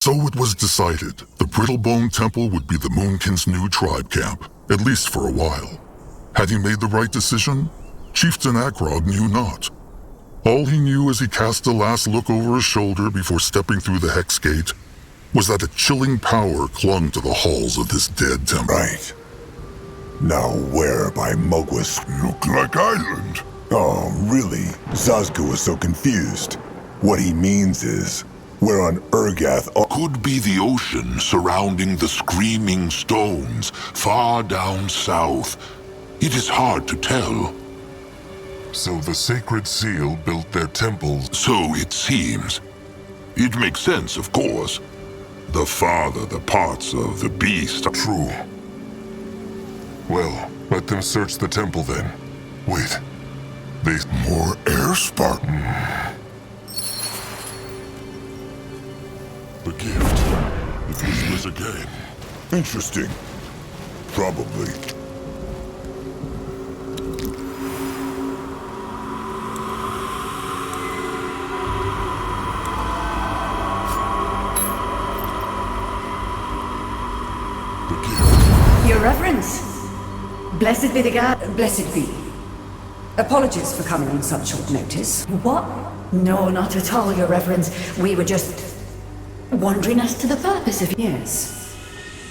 So it was decided the Brittlebone Temple would be the Moonkin's new tribe camp, at least for a while. Had he made the right decision? Chieftain Akrog knew not. All he knew as he cast a last look over his shoulder before stepping through the hex gate was that a chilling power clung to the halls of this dead temple. Right. Now where by Mugwis? Look like island. Oh, really? Zazka was so confused. What he means is, we're on Urgath. Could be the ocean surrounding the Screaming Stones, far down south. It is hard to tell. So the Sacred Seal built their temples. So it seems. It makes sense, of course. The farther the parts of the beast are True. Well, let them search the temple then. Wait. more air spark. The gift. It whispers again. Interesting. Probably. The gift. Your Reverence. Blessed be the God. Blessed be. Apologies for coming on such short notice. What? No, not at all, Your Reverence. We were just wondering as to the purpose of... Yes,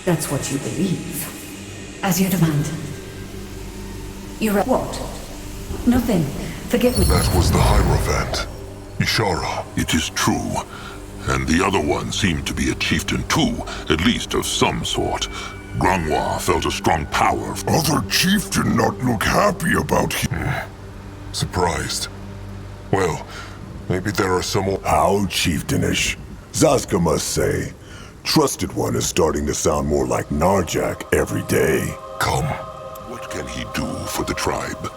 that's what you believe. As you demand. You're... What? Nothing. Forgive me. That was the Hierophant. Ishara. It is true. And the other one seemed to be a chieftain too, at least of some sort. Grungwa felt a strong power. Other chief did not look happy about him. Surprised. Well, maybe there are some more... How chieftainish. Zazka must say. Trusted One is starting to sound more like Narjak every day. Come. What can he do for the tribe?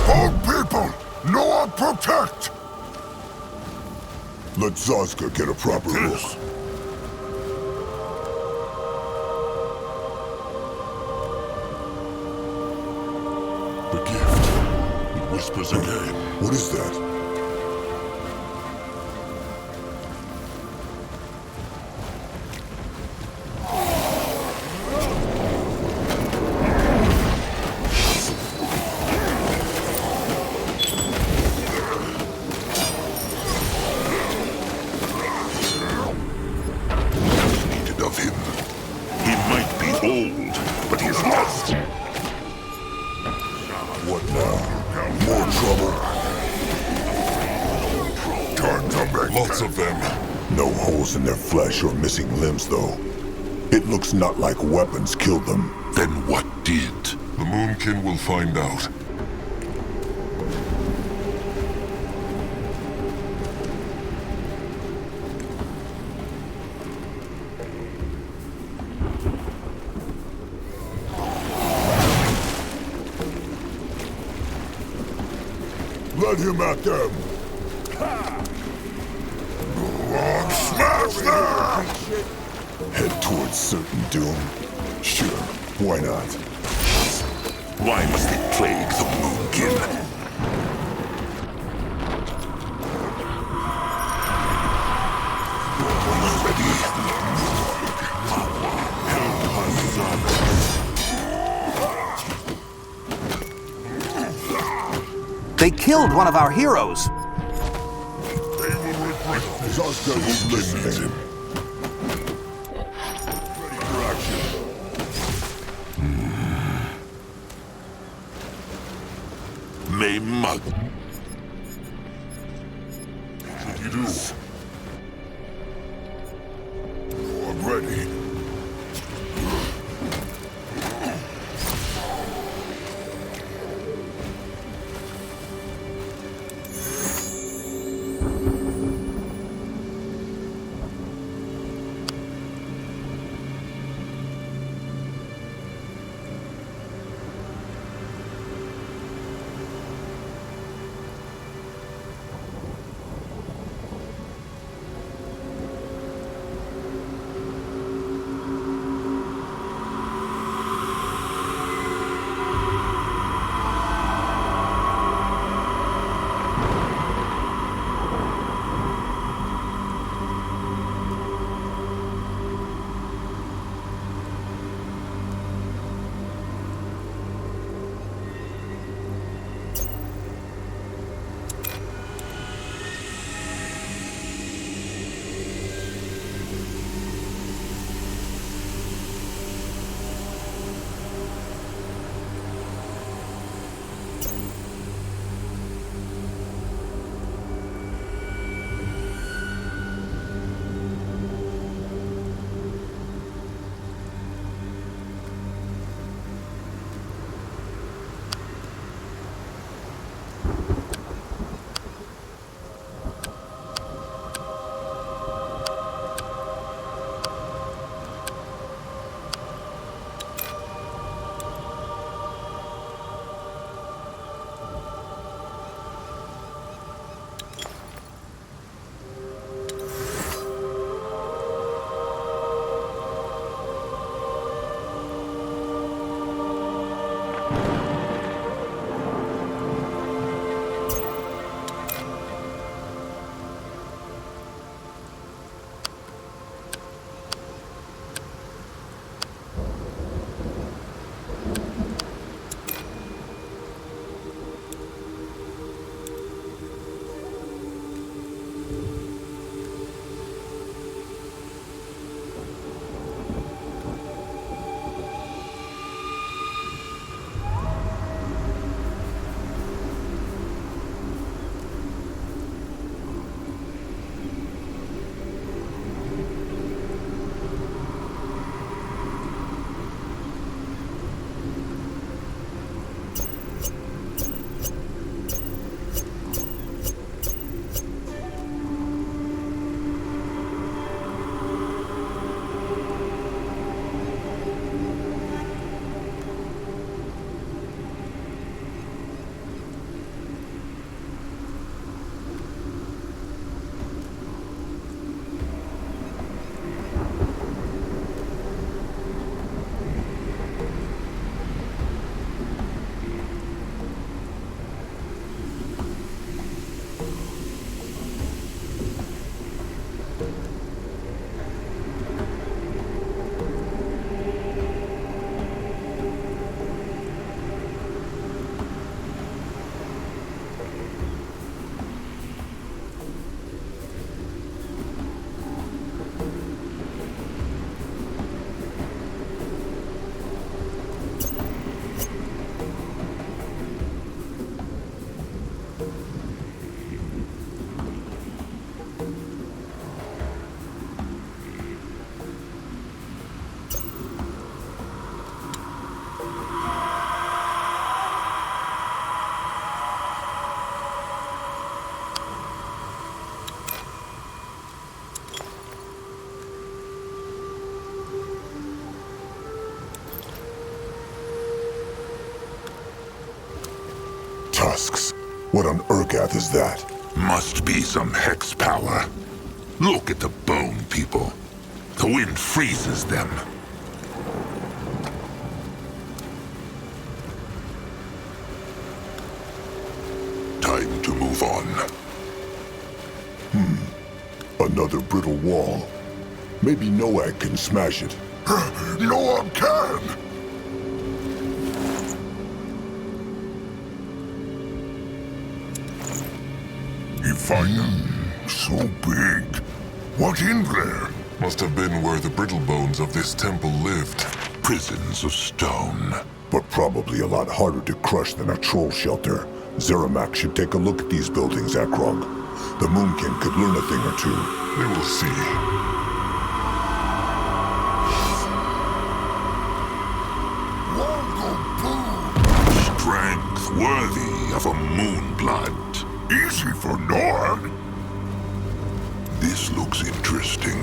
All people, no one protect! Let Zazka get a proper look. The gift. It whispers again. What is that? Needed of him. He might be old, but he's lost. What now? More trouble? Time to make Lots of them. No holes in their flesh or missing limbs, though. It looks not like weapons killed them. Then what did? The Moonkin will find out. Let him at them! Smash them! Head towards certain doom? Sure, why not? Why must they plague the Moonkin? They killed one of our heroes. Zazka is listening. Ready for action. May mug. What do you do? I'm ready. What on Urgath is that? Must be some hex power. Look at the bone people. The wind freezes them. Time to move on. Another brittle wall. Maybe Noak can smash it. Noam can! You find them? So big. What in there? Must have been where the brittle bones of this temple lived. Prisons of stone. But probably a lot harder to crush than a troll shelter. Zeramak should take a look at these buildings, Akrog. The Moonkin could learn a thing or two. They will see. Strength worthy of a moonblood. Easy for Nord. This looks interesting.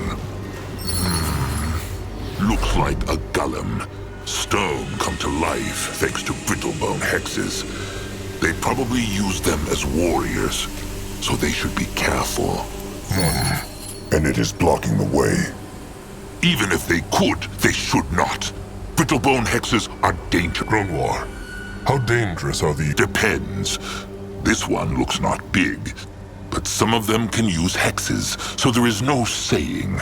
Looks like a golem. Stone come to life thanks to brittlebone hexes. They probably use them as warriors, so they should be careful. And it is blocking the way. Even if they could, they should not. Brittlebone hexes are dangerous. Grunwar, how dangerous are the... Depends. This one looks not big, but some of them can use hexes, so there is no saying.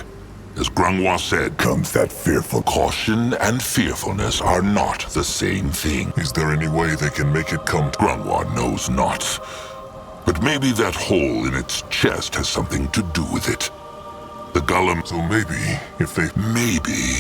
As Grunwar said, Comes that fearful caution and fearfulness are not the same thing. Is there any way they can make it come to... Grunwar knows not. But maybe that hole in its chest has something to do with it. The golem... So maybe, if they... Maybe...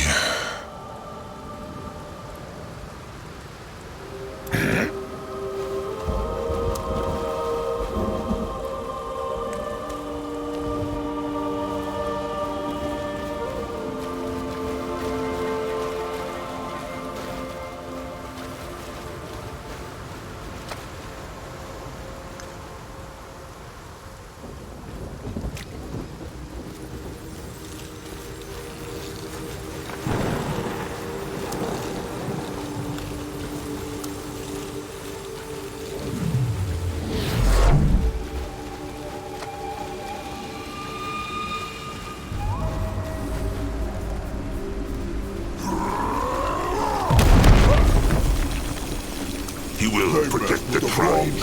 He will protect the tribe.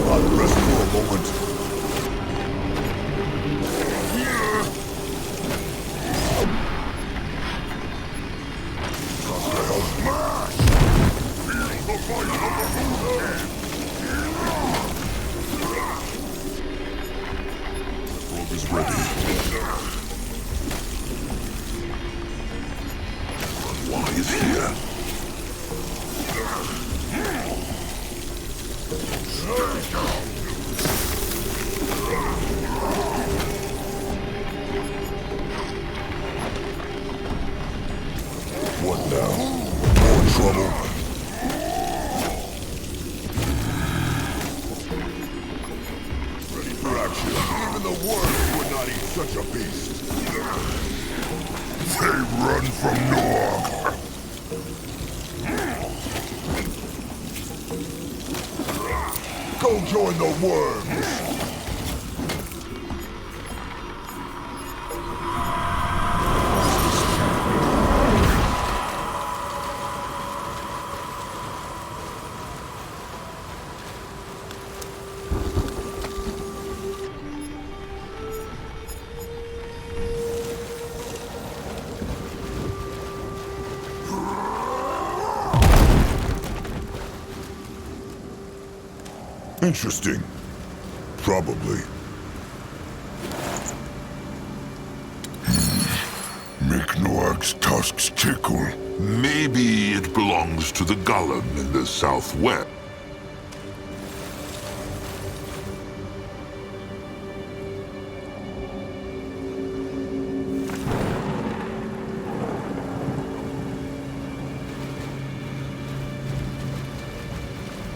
I'll rest for a moment. Robe is ready. Why is here? What now? More trouble? Ready for action. Even the worms would not eat such a beast. They run from Noak. Go join the worms! Interesting. Probably. Make Noak's tusks tickle. Maybe it belongs to the golem in the southwest.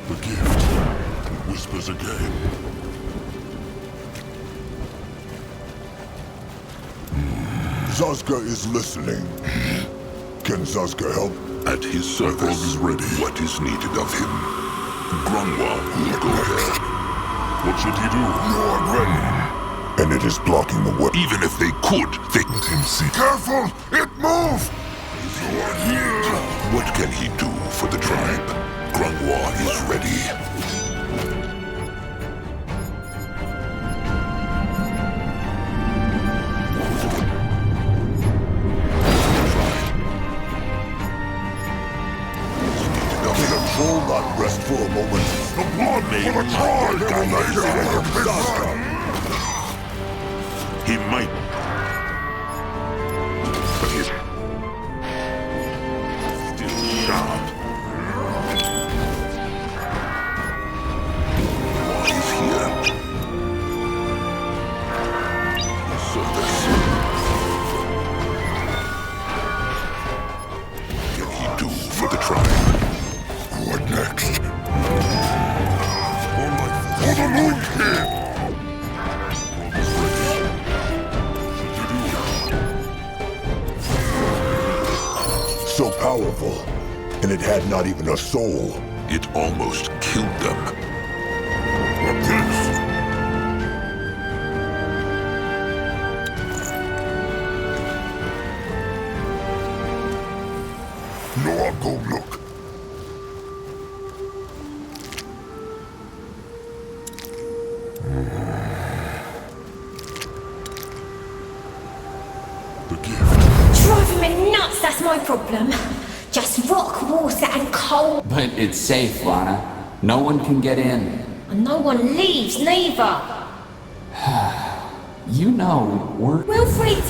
The gift. It whispers again. Zazka is listening. Can Zazka help? At his service, is ready. What is needed of him? Grunwald will go there. What should he do? You are ready. And it is blocking the way. Even if they could, they... Let him see. Careful! It moved! You are here! What can he do for the tribe? Grunwald is ready. Control not rest for a moment. The blood for the tribe! Zazka! He might... But he's... still sharp. He's here. Service. What can he do for the tribe? What next? For the Moon King! So powerful, and it had not even a soul. It almost killed them. What this? No, I'll go look. The gift. Driving me nuts, that's my problem. Just rock, water and coal. But it's safe, Lana. No one can get in. And no one leaves, neither. You know, we're... Wilfred!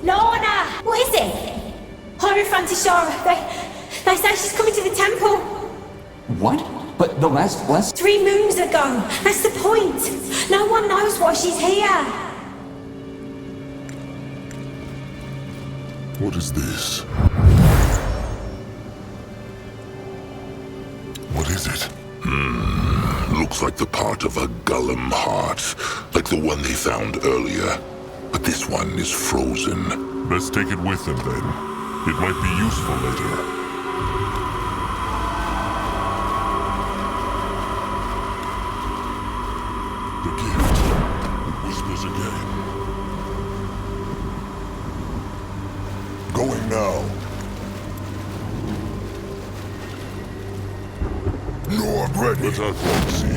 Lana! What is it? Hierophant Ishara. They say she's coming to the temple. What? But the last blessed... 3 moons ago. That's the point. No one knows why she's here. What is this? What is it? Looks like the part of a Gollum heart, like the one they found earlier. But this one is frozen. Best take it with him then. It might be useful later. The gift. It whispers again. Going now. No, I'm ready. Let our clock see.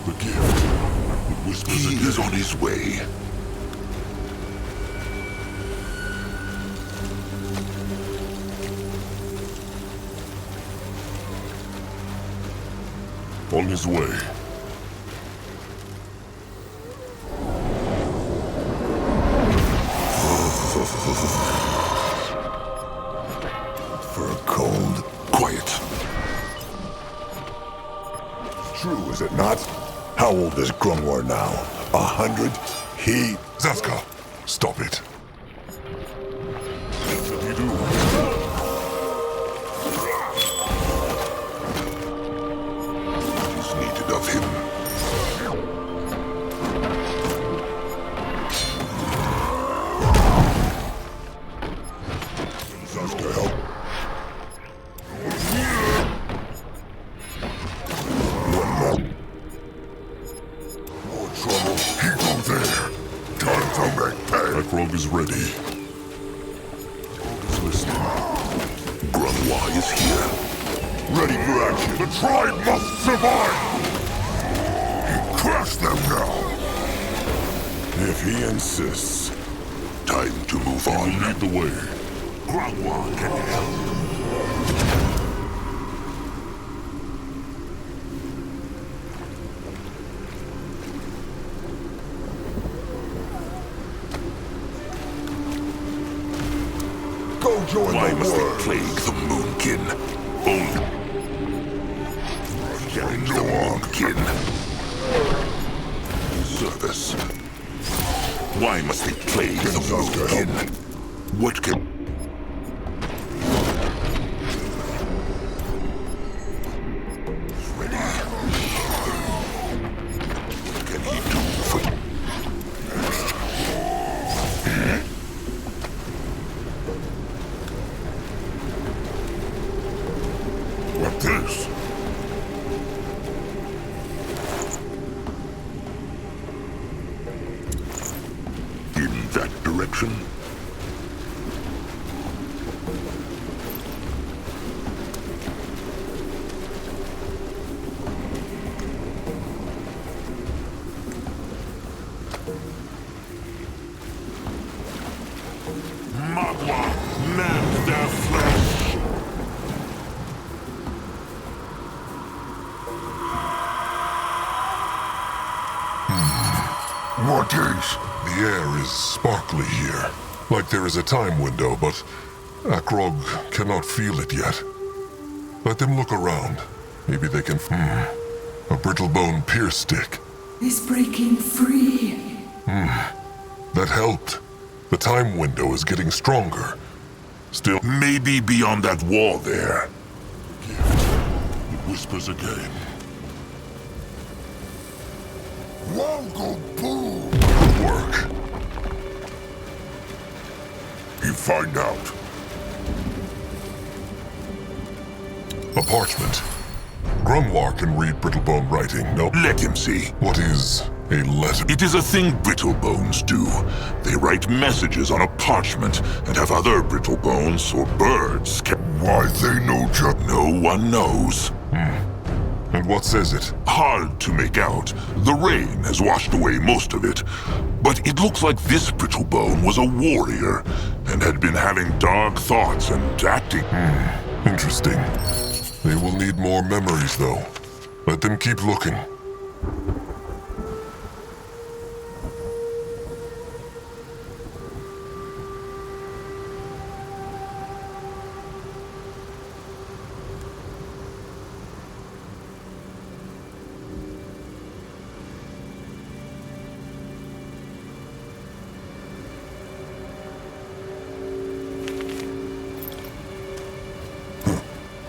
The gift. It whispers He again. is on his way. On his way. For a cold. Quiet. True, is it not? How old is Grungwar now? 100? He... Zazka, stop it. What should he do? What is needed of him? Zazka help. One more. More trouble. He go there. Time to make pay. That rogue is ready. Rogue is listening. Grunwald is here. Ready for action. The tribe must survive! He crushed them now! If he insists. Time to move He will on. lead the way. Grunwald can help. Go join Why the must they war. plague the Moonkin? Only join the Moonkin. Service. Why must they plague the Zazka Moonkin? What can... this? In that direction? Magua, mend their flesh! What is? The air is sparkly here. Like there is a time window, but Akrog cannot feel it yet. Let them look around. Maybe they can... A brittlebone pierce stick. Is breaking free. That helped. The time window is getting stronger. Still... Maybe beyond that wall there. It whispers again. Wongo boom! Good work. You find out. A parchment. Grumlar can read Brittlebone writing, no? Let him see. What is a letter? It is a thing Brittlebones do. They write messages on a parchment and have other Brittlebones or birds. Why they know just... No one knows. And what says it? Hard to make out. The rain has washed away most of it. But it looks like this Brittlebone was a warrior and had been having dark thoughts and acting. Interesting. They will need more memories, though. Let them keep looking.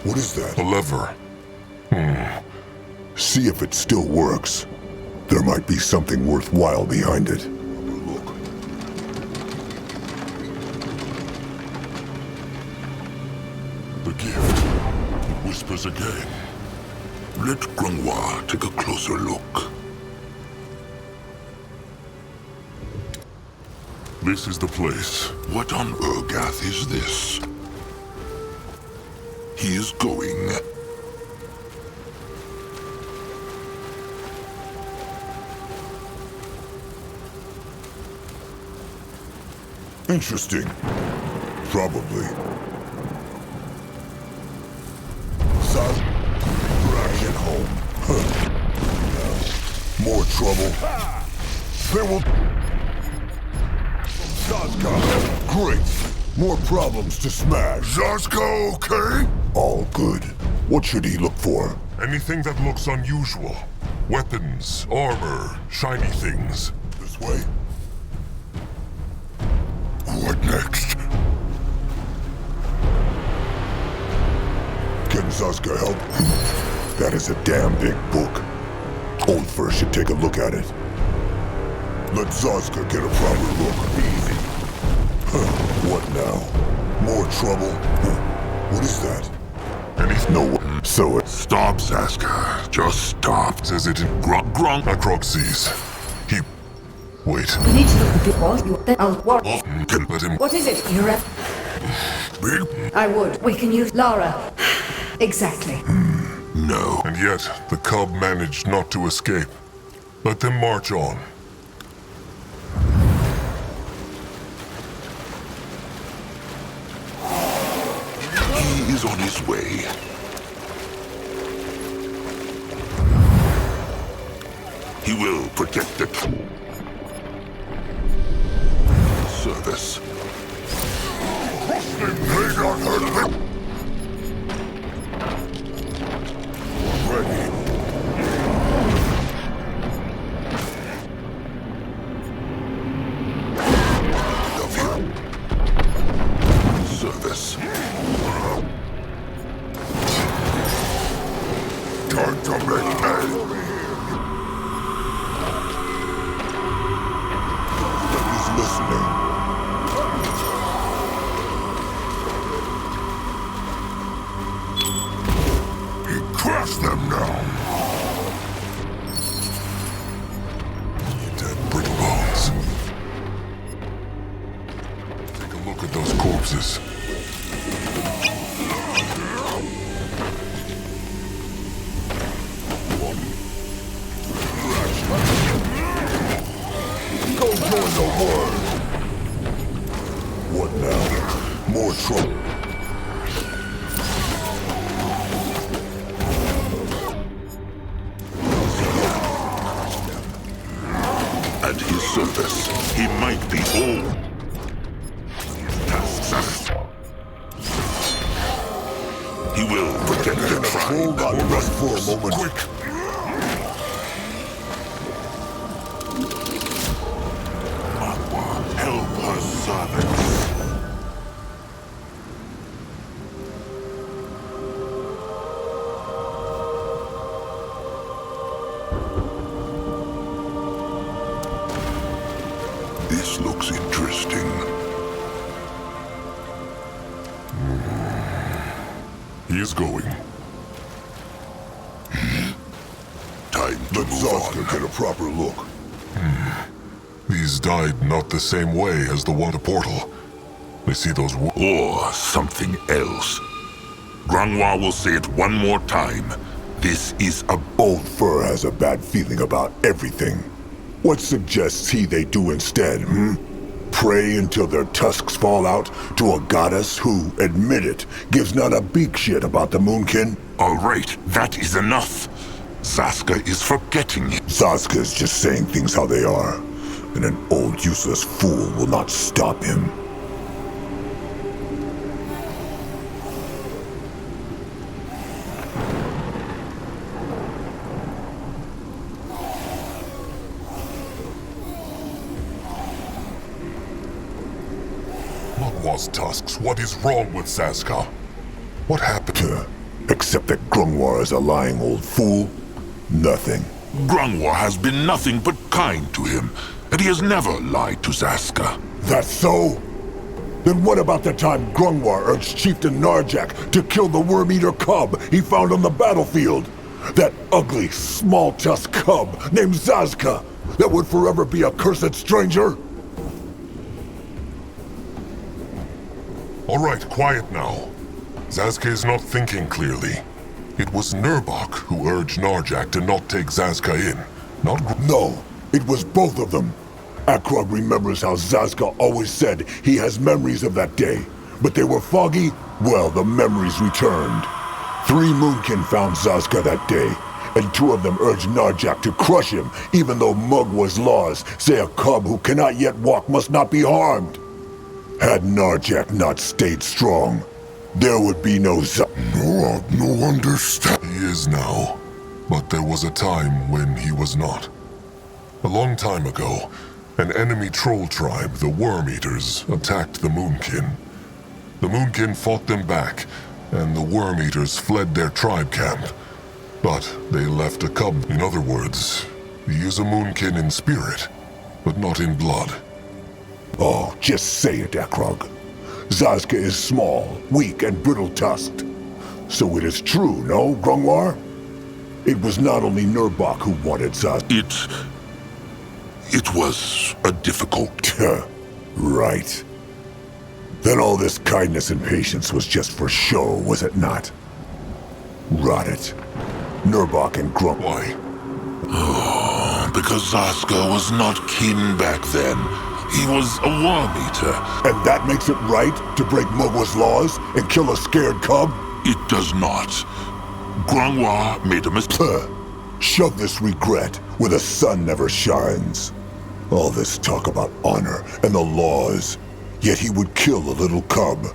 What is that? A lever. See if it still works. There might be something worthwhile behind it. Look. The gift. It whispers again. Let Grumlar take a closer look. This is the place. What on Urgath is this? He is going. Interesting. Probably. Son, drag it home. More trouble. There will... Zazka. Great. More problems to smash. Zazka okay? All good. What should he look for? Anything that looks unusual. Weapons, armor, shiny things. This way? What next? Can Zazka help? That is a damn big book. Old First should take a look at it. Let Zazka get a proper look. Easy. What now? More trouble? What is that? No one. So it... Stop, Zazka. Just stop. Says it in Grunk. Akrog sees. He... Wait. We need to look at the wall. Then I'll what? Can Let him... What is it? You're a... big? I would. We can use Lara. Exactly. No. And yet, the cub managed not to escape. Let them march on. He is on his way. He will protect the service. May not hurt them. Ready. Of him. Service. Time to make hay. He's listening. them now. Dead brittle bones. Take a look at those corpses. Go join the war! What now? More trouble. At his surface, he might be whole. He will protect the Hold tribe. on, rest for a moment. Quick! Aqua, help her servants. This looks interesting. He is going. Time to Let move Zaska on. get a proper look. These died not the same way as the one at the portal. They see those Or something else. Grangwa will say it one more time. This is a Old Fur has a bad feeling about everything. What suggests he they do instead, Pray until their tusks fall out to a goddess who, admit it, gives not a beak shit about the Moonkin? All right, that is enough. Zaska is forgetting. Zaska's just saying things how they are, and an old useless fool will not stop him. Mugwa's tusks. What is wrong with Zaska? What happened? Except that Grungwar is a lying old fool? Nothing. Grangwa has been nothing but kind to him, and he has never lied to Zaska. That's so? Then what about the time Grungwar urged Chieftain Narjak to kill the worm-eater cub he found on the battlefield? That ugly, small-tusked cub named Zaska that would forever be a cursed stranger? All right, quiet now. Zaska is not thinking clearly. It was Nurbok who urged Narjak to not take Zaska in, not No, it was both of them. Akrog remembers how Zaska always said he has memories of that day, but they were foggy. Well, the memories returned. 3 Moonkin found Zaska that day, and 2 of them urged Narjak to crush him, even though Mugwa's laws say a cub who cannot yet walk must not be harmed. Had Narjak not stayed strong, there would be no No understand. He is now, but there was a time when he was not. A long time ago, an enemy troll tribe, the Worm-Eaters, attacked the Moonkin. The Moonkin fought them back, and the Worm-Eaters fled their tribe camp. But they left a cub. In other words, he is a Moonkin in spirit, but not in blood. Oh, just say it, Akrog. Zaska is small, weak, and brittle-tusked. So it is true, no, Grungwar? It was not only Nurbok who wanted Zaska. It was a difficult... Right. Then all this kindness and patience was just for show, was it not? Rot it. Nurbok and Grunk... Why? Because Zaska was not kin back then. He was a worm-eater. And that makes it right to break Mugwa's laws and kill a scared cub? It does not. Grangwa made a mistake. Shove this regret where the sun never shines. All this talk about honor and the laws, yet he would kill a little cub.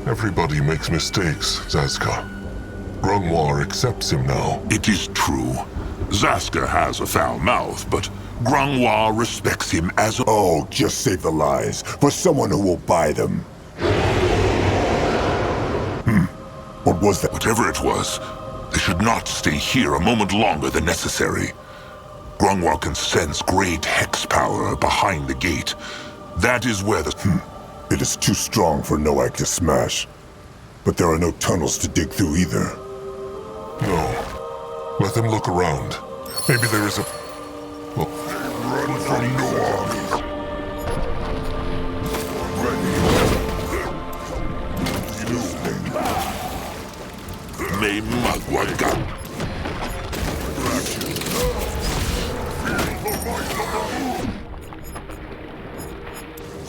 Everybody makes mistakes, Zaska. Grungwar accepts him now. It is true. Zaska has a foul mouth, but Grangwa respects him as a... Oh, just save the lies for someone who will buy them. What was that? Whatever it was, They should not stay here a moment longer than necessary. Grungwa can sense great hex power behind the gate. That is where the... It is too strong for Noak to smash. But there are no tunnels to dig through either. No. Let them look around. Maybe there is a... Well, Run from Noak! May Magwagan.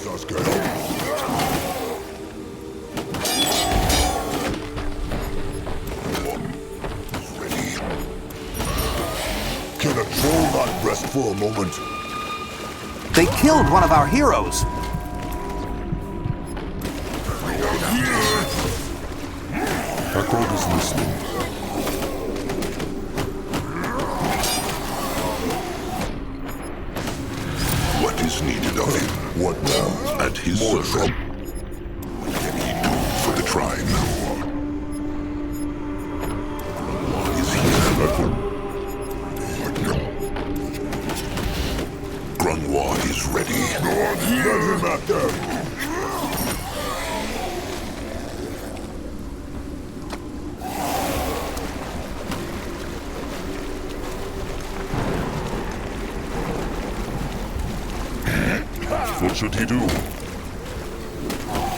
Saska, Ready. can a troll not rest for a moment? They killed one of our heroes. Akrog is listening. What is needed of him? What now? At his More service. trouble. What can he do for the tribe? Is he... Grungwa is ready. Let him at them! What should he do?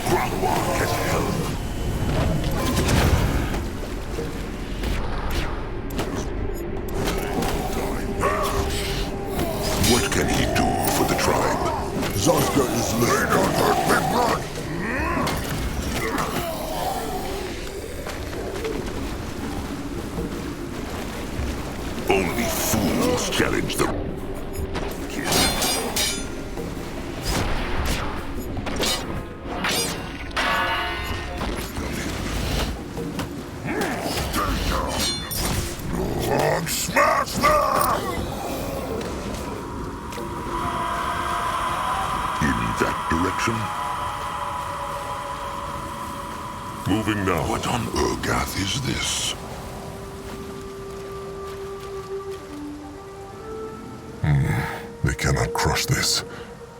Grungwa has help. What can he do for the tribe? Zaska is listening. Only fools challenge the... Smash them! In that direction? Moving now. What on Urgath is this? They cannot crush this.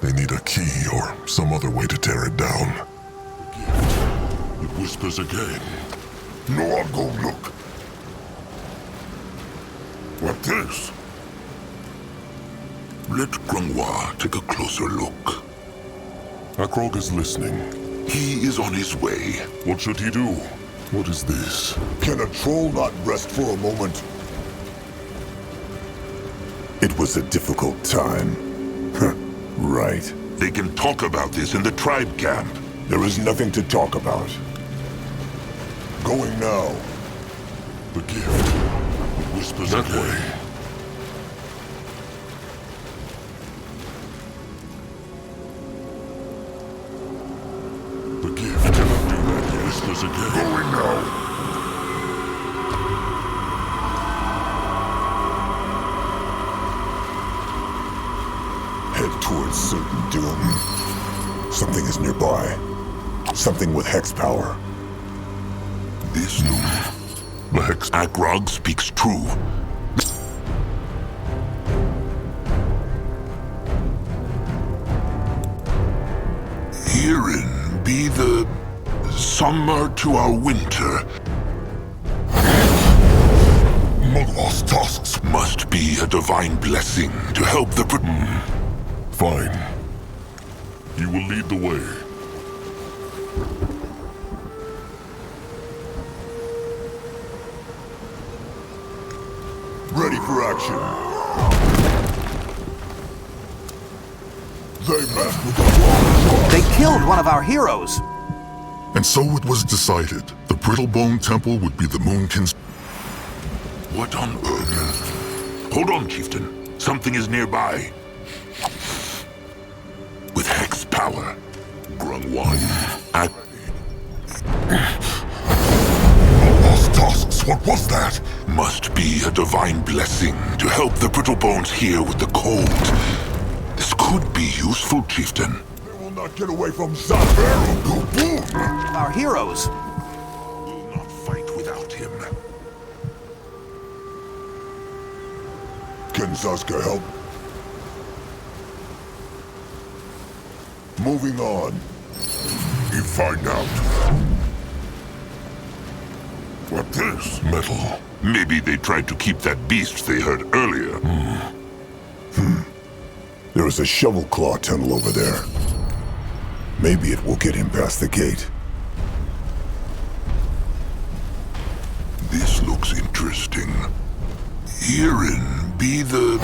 They need a key or some other way to tear it down. It whispers again. No, I'll go look. What this? Let Grungwa take a closer look. Akrog is listening. He is on his way. What should he do? What is this? Can a troll not rest for a moment? It was a difficult time. Right. They can talk about this in the tribe camp. There is nothing to talk about. Going now. The gift. It whispers That again. way. The gift cannot do that. It whispers again. Going now. Head towards certain doom. Something is nearby. Something with hex power. This new... The hex. Akrog speaks true. Hirin be the summer to our winter. Mugloss tusks. Must be a divine blessing to help the... Fine. You will lead the way. Ready for action. They messed with the wrong choice. They killed one of our heroes. And so it was decided. The Brittlebone Temple would be the Moonkins. What on earth? Hold on, chieftain. Something is nearby. With hex power. Grungwan. Mugloss tusks. What was that? Must be a divine blessing to help the Brittlebones here with the cold. This could be useful, chieftain. They will not get away from Zafero. Go boom! Our heroes. Will not fight without him. Can Zazka help? Moving on. You find out. What this? Metal. Maybe they tried to keep that beast they heard earlier. There is a shovel claw tunnel over there. Maybe it will get him past the gate. This looks interesting. Hirin be the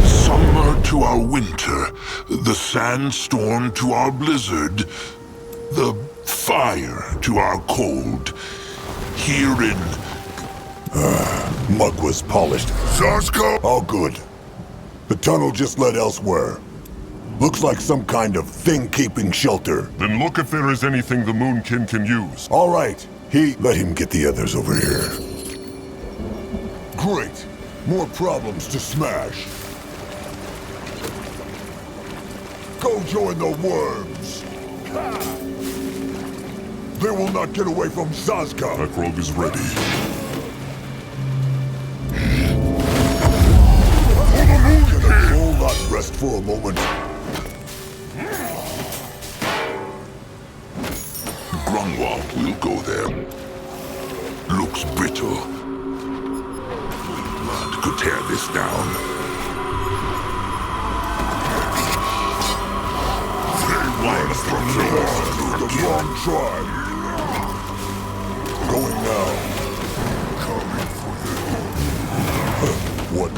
summer to our winter, the sandstorm to our blizzard, the fire to our cold. Hirin. Mug was polished. Zazka! All good. The tunnel just led elsewhere. Looks like some kind of thing-keeping shelter. Then look if there is anything the Moonkin can use. All right. Let him get the others over here. Great. More problems to smash. Go join the worms. They will not get away from Zazka. Akrog is ready. Can a troll not rest for a moment? Grunwald will go there. Looks brittle. Blood could tear this down. They want from The wrong tribe. Going now. coming for them. What?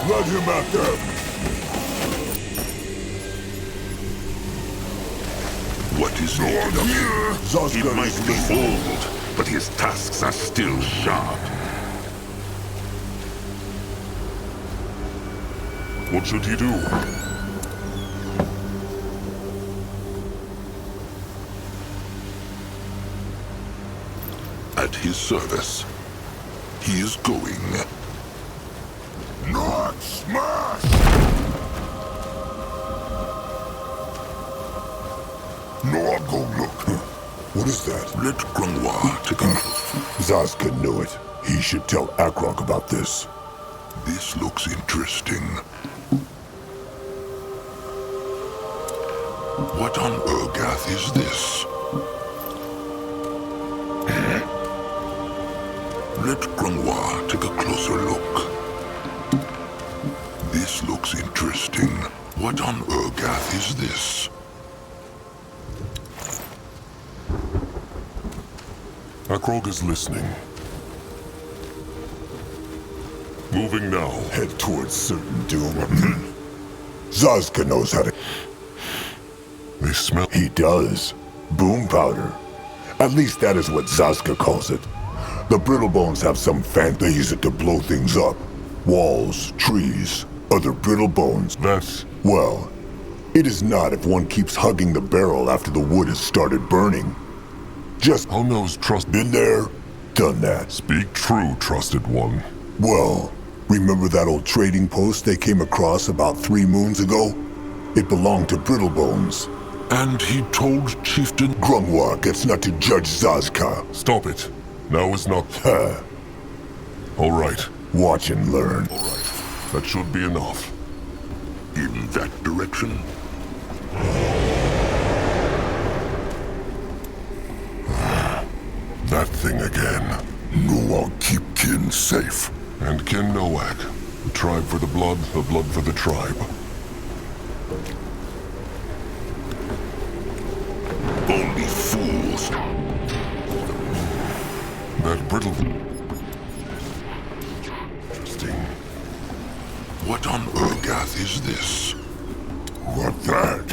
Let him at them. What is needed of him? He Zazka might is be listening. old, but his tusks are still sharp. What should he do? At his service. He is going. Not smash! No, I'll go look. What is that? Let Grunwald take a look. Zazka knew it. He should tell Akrog about this. This looks interesting. What on Urgath is this? Let Grunwald take a closer look. This looks interesting. What on Urgath is this? Akrog is listening. Moving now. Head towards certain doom. Zazka knows how to... They smell. He does. Boom powder. At least that is what Zazka calls it. The Brittlebones have some they use it to blow things up. Walls, trees, other Brittlebones. That's... Well, it is not if one keeps hugging the barrel after the wood has started burning. Just How knows trust... been there, done that. Speak true, trusted one. Well, remember that old trading post they came across about 3 moons ago? It belonged to Brittlebones. And he told Chieftain Grunwald gets not to judge Zazka. Stop it. Now is not... Huh. All right. Watch and learn. All right. That should be enough. in that direction. That thing again. No, I'll keep kin safe. And Kin Noak. A tribe for the blood for the tribe. Only fools. That brittle... Interesting. What on Urgath is this? What that?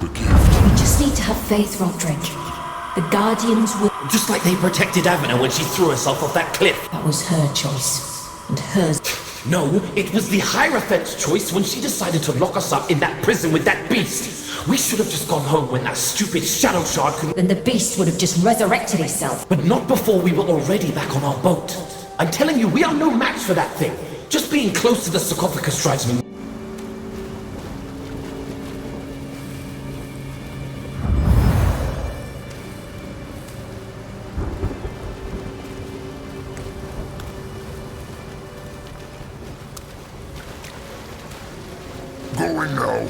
The gift. You just need to have faith, Roderick. The Guardians will... Just like they protected Avena when she threw herself off that cliff. That was her choice. And hers. No, it was the Hierophant's choice when she decided to lock us up in that prison with that beast. We should have just gone home when that stupid shadow shard could... Then the beast would have just resurrected itself. But not before we were already back on our boat. I'm telling you, we are no match for that thing. Just being close to the sarcophagus drives me... Going now.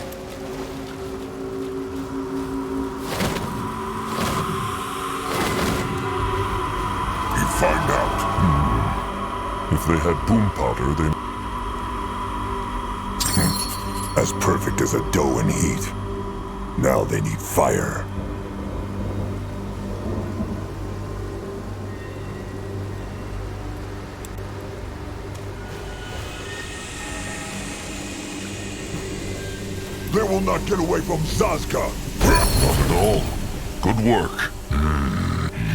You find out. If they had boom powder, they... As perfect as a dough in heat. Now they need fire. They will not get away from Zazka! Not at all. Good work.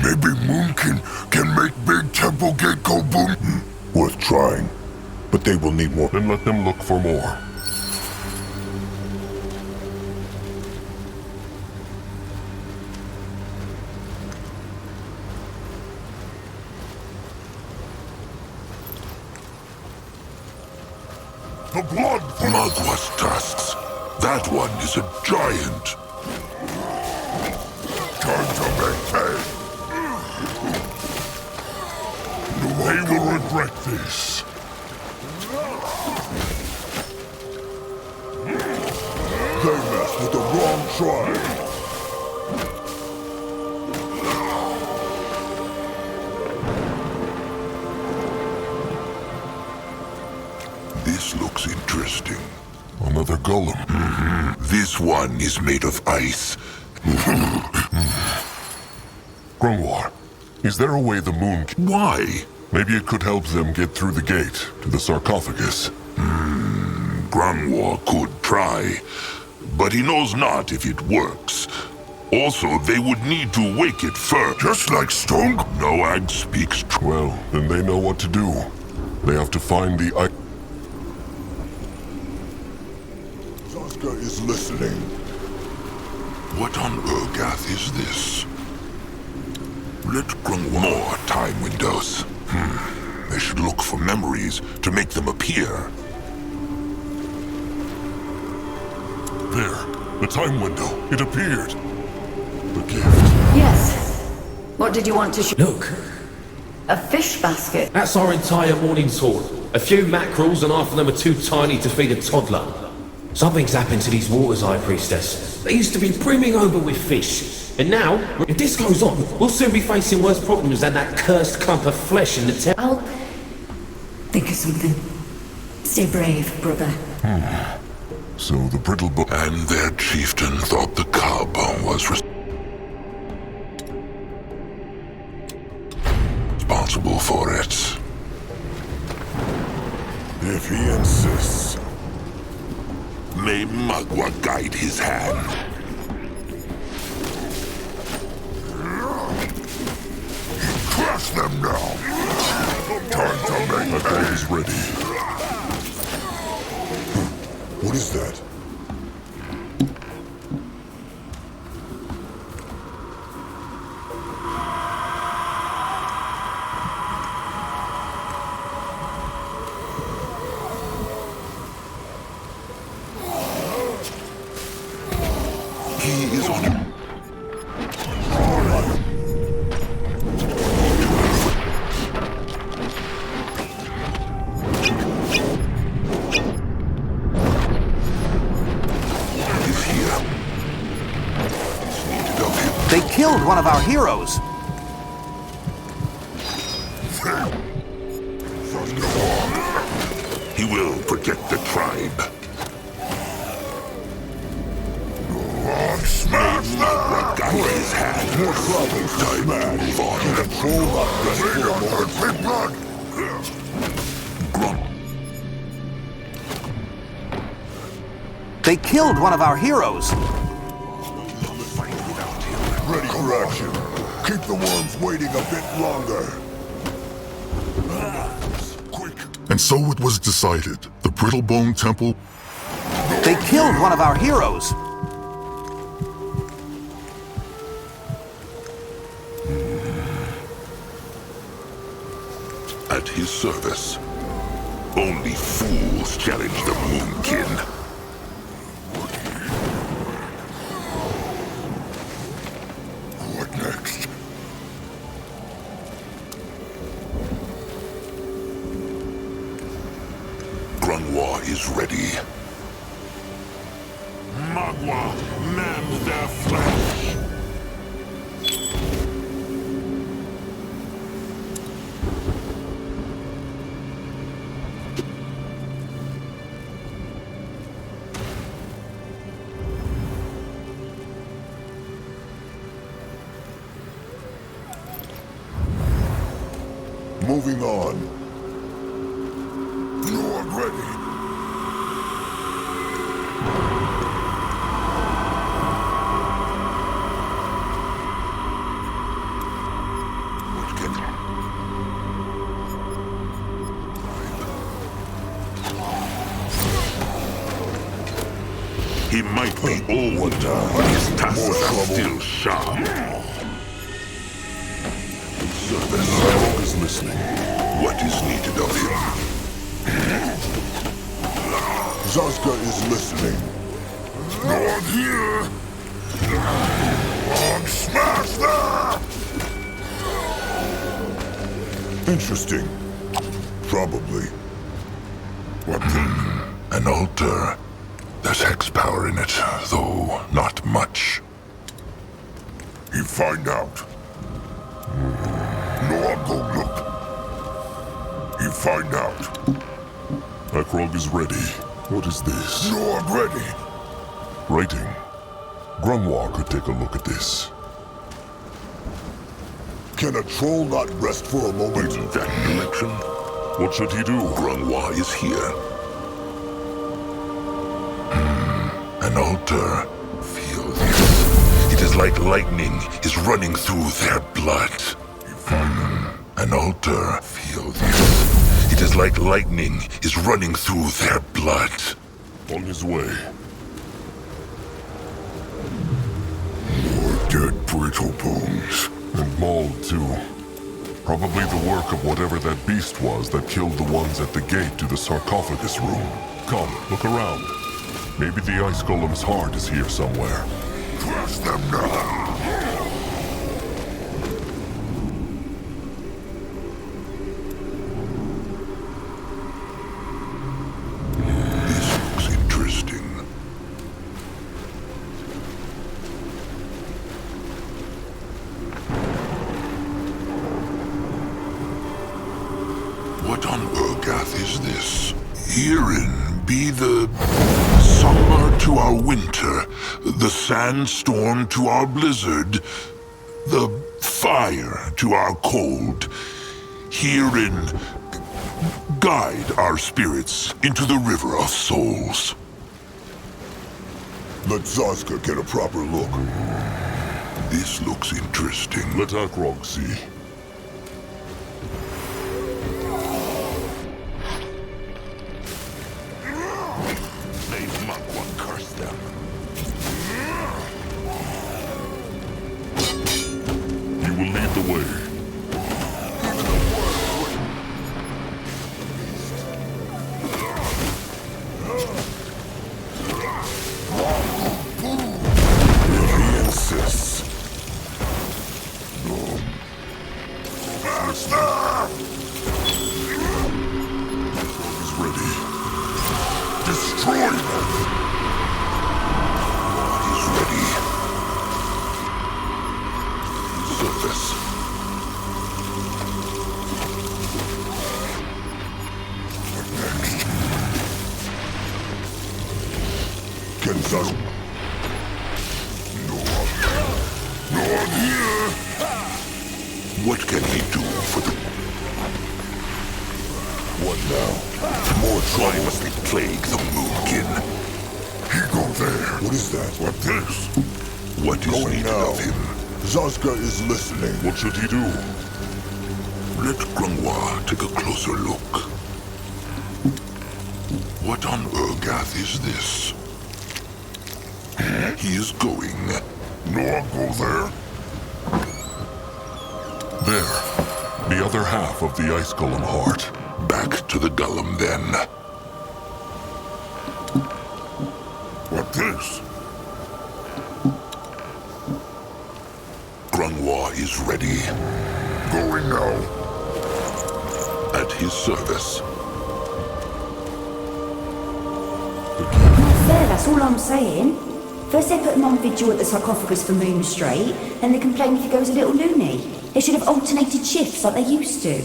Maybe Moonkin can make Big Temple Gate go boom. Worth trying. But they will need more. Then let them look for more. The blood Magwa's tusks. That one is a giant. Time to make hay. They will regret this. They messed with the wrong tribe. This looks interesting. Another golem. This one is made of ice. Grungwar, is there a way the moon... Why? Maybe it could help them get through the gate to the sarcophagus. Grungwar could try, but he knows not if it works. Also, they would need to wake it first. Just like Stone? Noag speaks true. Well, then they know what to do. They have to find the... Zazka is listening. What on Urgath is this? Let Grungwar... More time windows. They should look for memories to make them appear. There, the time window. It appeared. The gift. Yes. What did you want to show? Look, A fish basket. that's our entire morning's haul. A few mackerels and half of them are too tiny to feed a toddler. Something's happened to these waters, High Priestess. They used to be brimming over with fish. And now, if this goes on, we'll soon be facing worse problems than that cursed clump of flesh in the temple. I'll think of something. Stay brave, brother. So the brittle book... And their chieftain thought the cub was responsible for it. If he insists. May Magwa guide his hand. Crush them now! Time to make That boat is ready. What is that? He is on... They killed one of our heroes. He will protect the tribe. Smash Magwa guide his hand. More troubles to Time to smash. move on. Control that blood. Grunt. They killed one of our heroes. Ready for action. Keep the worms waiting a bit longer. Quick. And so it was decided. The Brittlebone Temple... They killed one of our heroes. at his service. Only fools challenge the Moonkin. What next? Grungwa is ready. Magua, man their flesh. Moving on. You're ready. What can... He might be old, but his tusks are still sharp. Service is listening. What is needed of him? Zazka is listening. Not here! On smash that! Interesting. Probably. What an altar. There's hex power in it, though not much. You find out. No, I'll go look. You find out. Akrog is ready. What is this? No, I'm ready. Writing. Grungwa could take a look at this. Can a troll not rest for a moment? In that direction, What should he do? Grungwa is here. An altar. Feel this. It is like lightning is running through their blood. An altar. Feel this. It is like lightning is running through their blood. On his way. More dead brittle bones. And mauled, too. Probably the work of whatever that beast was that killed the ones at the gate to the sarcophagus room. Come, look around. Maybe the ice golem's heart is here somewhere. Crush them now. This looks interesting. What on Urgath is this? Hirin be the summer to our winter, the sandstorm to our blizzard, the fire to our cold. Hirin, guide our spirits into the river of souls. Let Zazka get a proper look. This looks interesting. Let Akrog see. May Magua curse them. You will lead the way. If he insists. He's ready. Destroy them! God is ready. Surface. What next? Can Zazka... No one here! What can he do for the... What now? More Why trouble. must they plague the Moonkin? He go there. What is that? What this? What is Going needed now. of him? Zazka is listening. What should he do? Let Grungwa take a closer look. What on Urgath is this? He is going. No, I'll go there. There. The other half of the ice golem heart. Back to the golem, then. What this? Grungwa is ready. Going now. At his service. Not fair, that's all I'm saying. First they put him on vigil at the sarcophagus for Moon Strait, then they complain if he goes a little loony. They should have alternated shifts like they used to.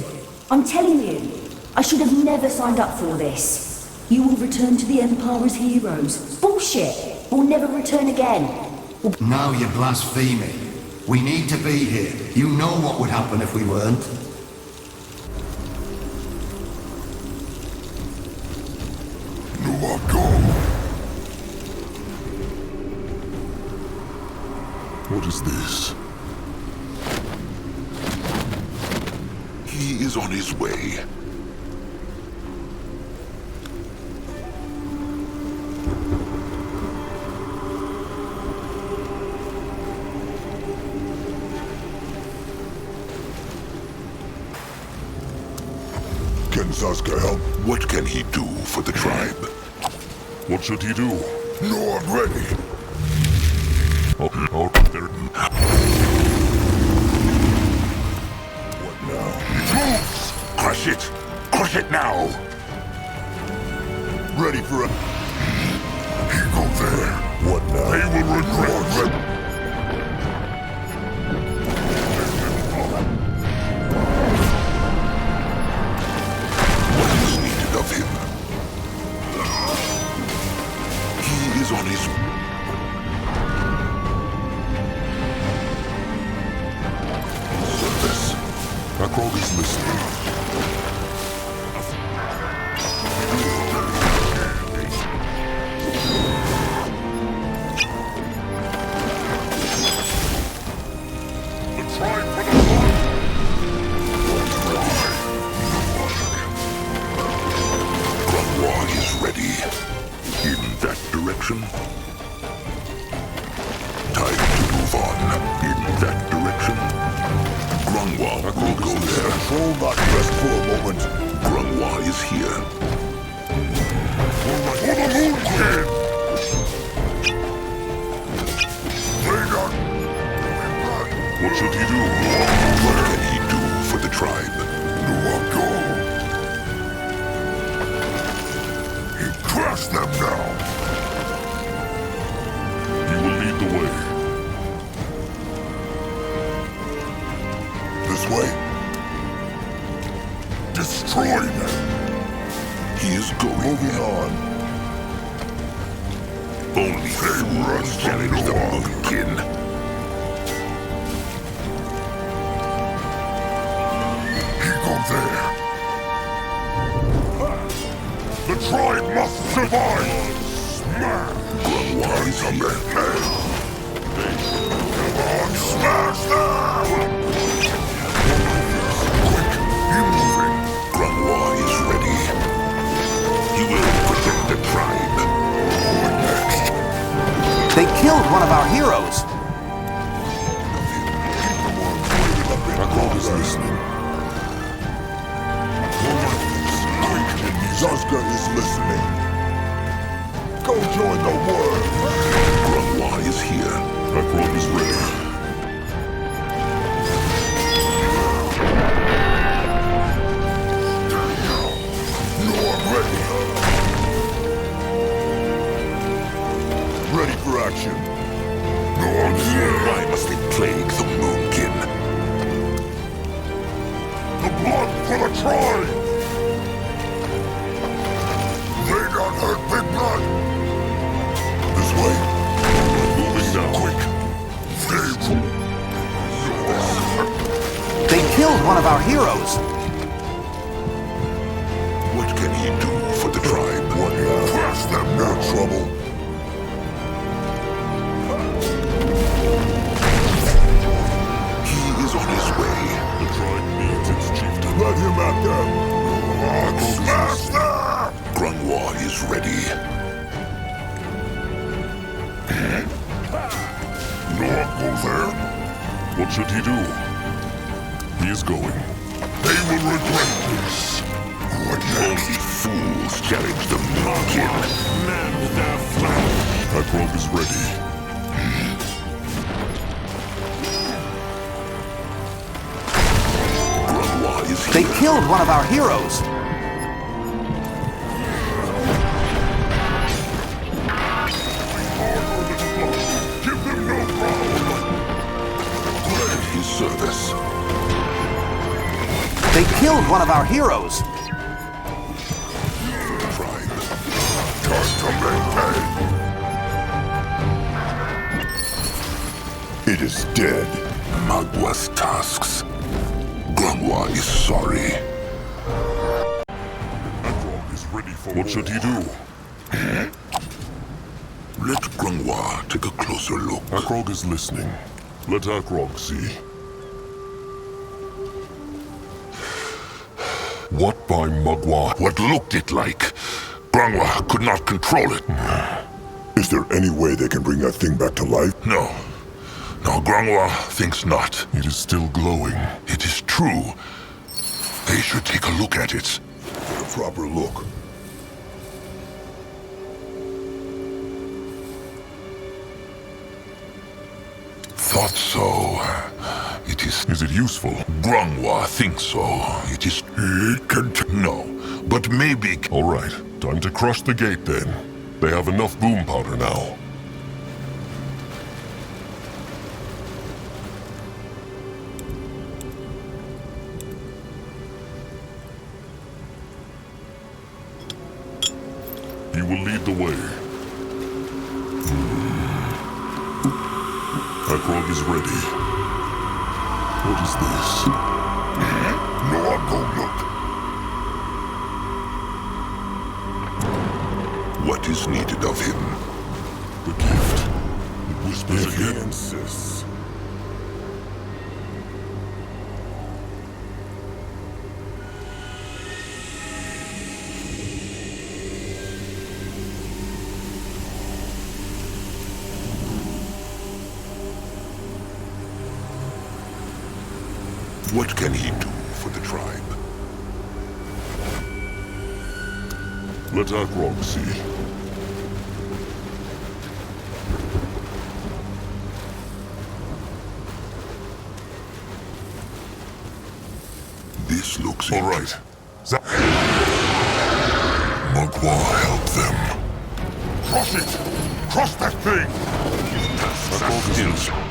I'm telling you, I should have never signed up for all this. You will return to the Empire as heroes. Bullshit! We'll never return again. Now you're blaspheming. We need to be here. You know what would happen if we weren't. What is this? He is on his way. Can Zaska help? What can he do for the tribe? What should he do? No, I'm ready. Oh, there. What now? Crush it! Crush it now! Ready for a... He go there. What now? They will regret it. What is needed of him? He is on his... service. Akrog is listening. Time to move on. In that direction. Grungwa will go there. Control not rest for a moment. Grungwa is here. For the Moon King! What should he do? What can he do for the tribe? He crushed them now. You will lead the way. This way. Destroy them. He is going. Moving on. Only fools challenge the Moonkin. He go there. The tribe must survive. Smash. Grungwa is here. Come on, smash them! Quick, be moving. Grungwa is ready. He will protect the tribe. What next? They killed one of our heroes. Akrog is listening. Zaska is listening. Go join the war. Grungwa is here. Akrog is ready. No, I'm ready. Ready for action. No, I'm here. Why must they plague the Moonkin? The blood for the tribe. They got hurt, big blood. This way. Moving now. Quick. They killed one of our heroes. What can he do for the tribe? What now? Crush them, no trouble. He is on his way. The tribe needs its chieftain. Let him at them. Smash them! Grungwa is ready. Not go there. What should he do? He is going. They will regret this. What only fools challenge the Moonkin. Mend their flesh. Akrog is ready. They killed one of our heroes! Give them no problem. Grant his service. They killed one of our heroes! Tribe. Time to make pay. It is dead. Magwa's tasks. Grangwa is sorry. Akrog is ready for What should he do? Let Grangwa take a closer look. Akrog is listening. Let Akrog see. What by Magwa? What looked it like? Grangwa could not control it. Is there any way they can bring that thing back to life? No. No, Grangwa thinks not. It is still glowing. It is true. They should take a look at it. A proper look. Thought so. It is... Is it useful? Grangwa thinks so. It is... It can... No. But maybe... All right. Time to crush the gate then. They have enough boom powder now. He will lead the way. Akrog is ready. What is this? No, I'll go look. What is needed of him? The gift. It whispers If he again. insists. What can he do for the tribe? Let Akrog see. This looks... All right. Magwa, help them. Crush it! Crush that thing! Akrog is listening.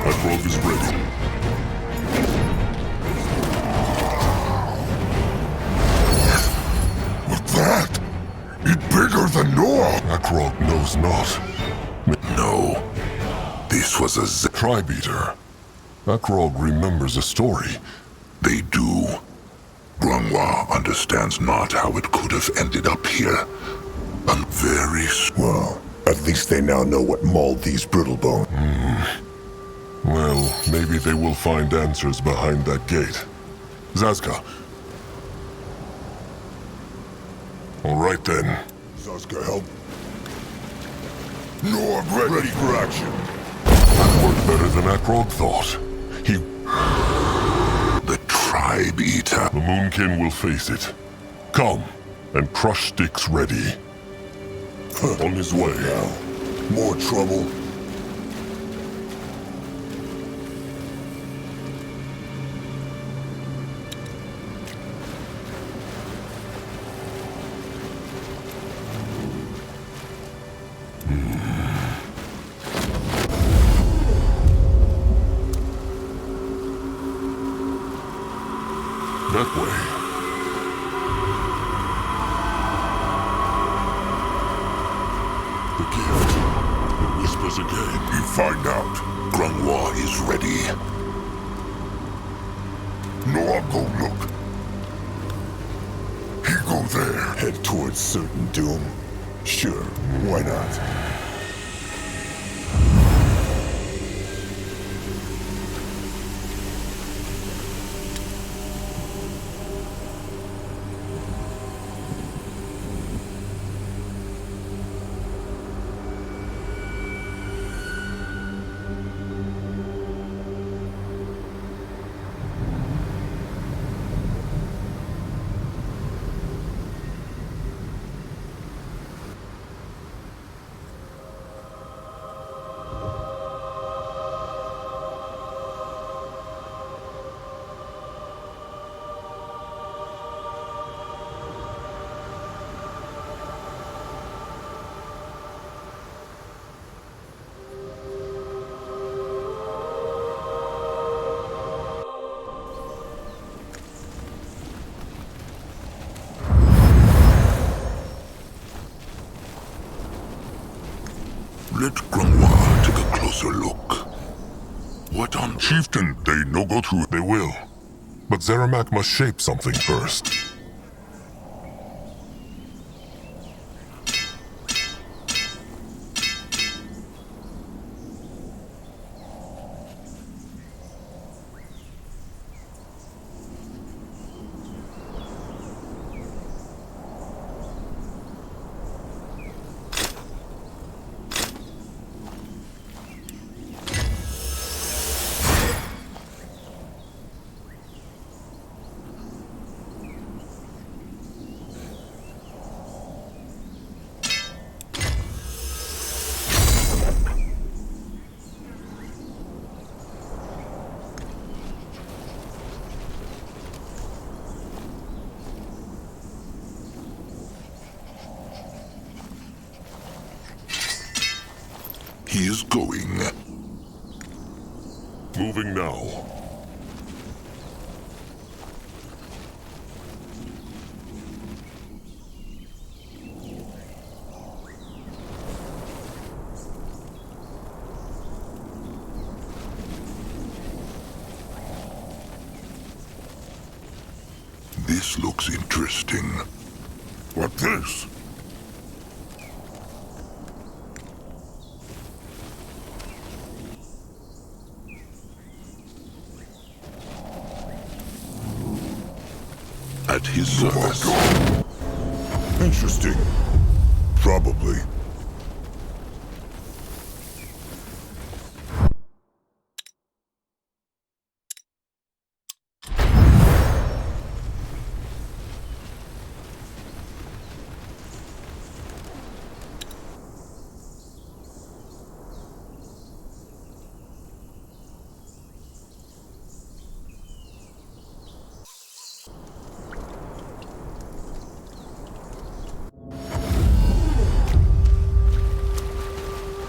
Akrog is ready. What's that? It's bigger than Noah! Akrog knows not. No. This was a Tribe Eater. Akrog remembers a story. They do. Grangwa understands not how it could have ended up here. I'm very... Well, at least they now know what mauled these brittlebone. Well, maybe they will find answers behind that gate. Zazka. All right then. Zazka, help. No, I'm ready for action. That worked better than Akrog thought. The Tribe Eater. The Moonkin will face it. Come, and crush sticks ready. On his way. Now, more trouble. That way. The gift. It whispers again. We find out. Grangwa is ready. No, I'll go look. He go there. Head towards certain doom. Sure, why not? Let Grimoire take a closer look. What on... Chieftain, they no go to... They will. But Zeramak must shape something first. He is going. Moving now. This looks interesting. What this? At his service. Interesting. Probably.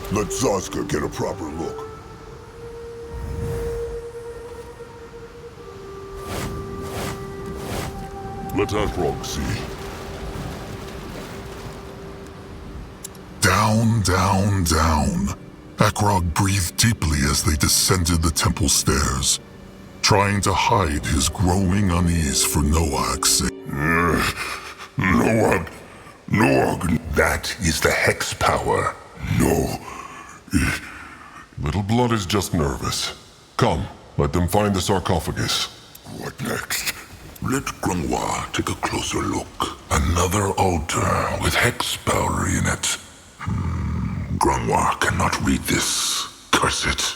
Let Zazka get a proper look. Let Akrog see. Down, down, down. Akrog breathed deeply as they descended the temple stairs, trying to hide his growing unease for Noag's sake. Noag, that is the hex power. No. Little blood is just nervous. Come, let them find the sarcophagus. What next? Let Grimoire take a closer look. Another altar with hex power in it. Grimoire cannot read this. Curse it.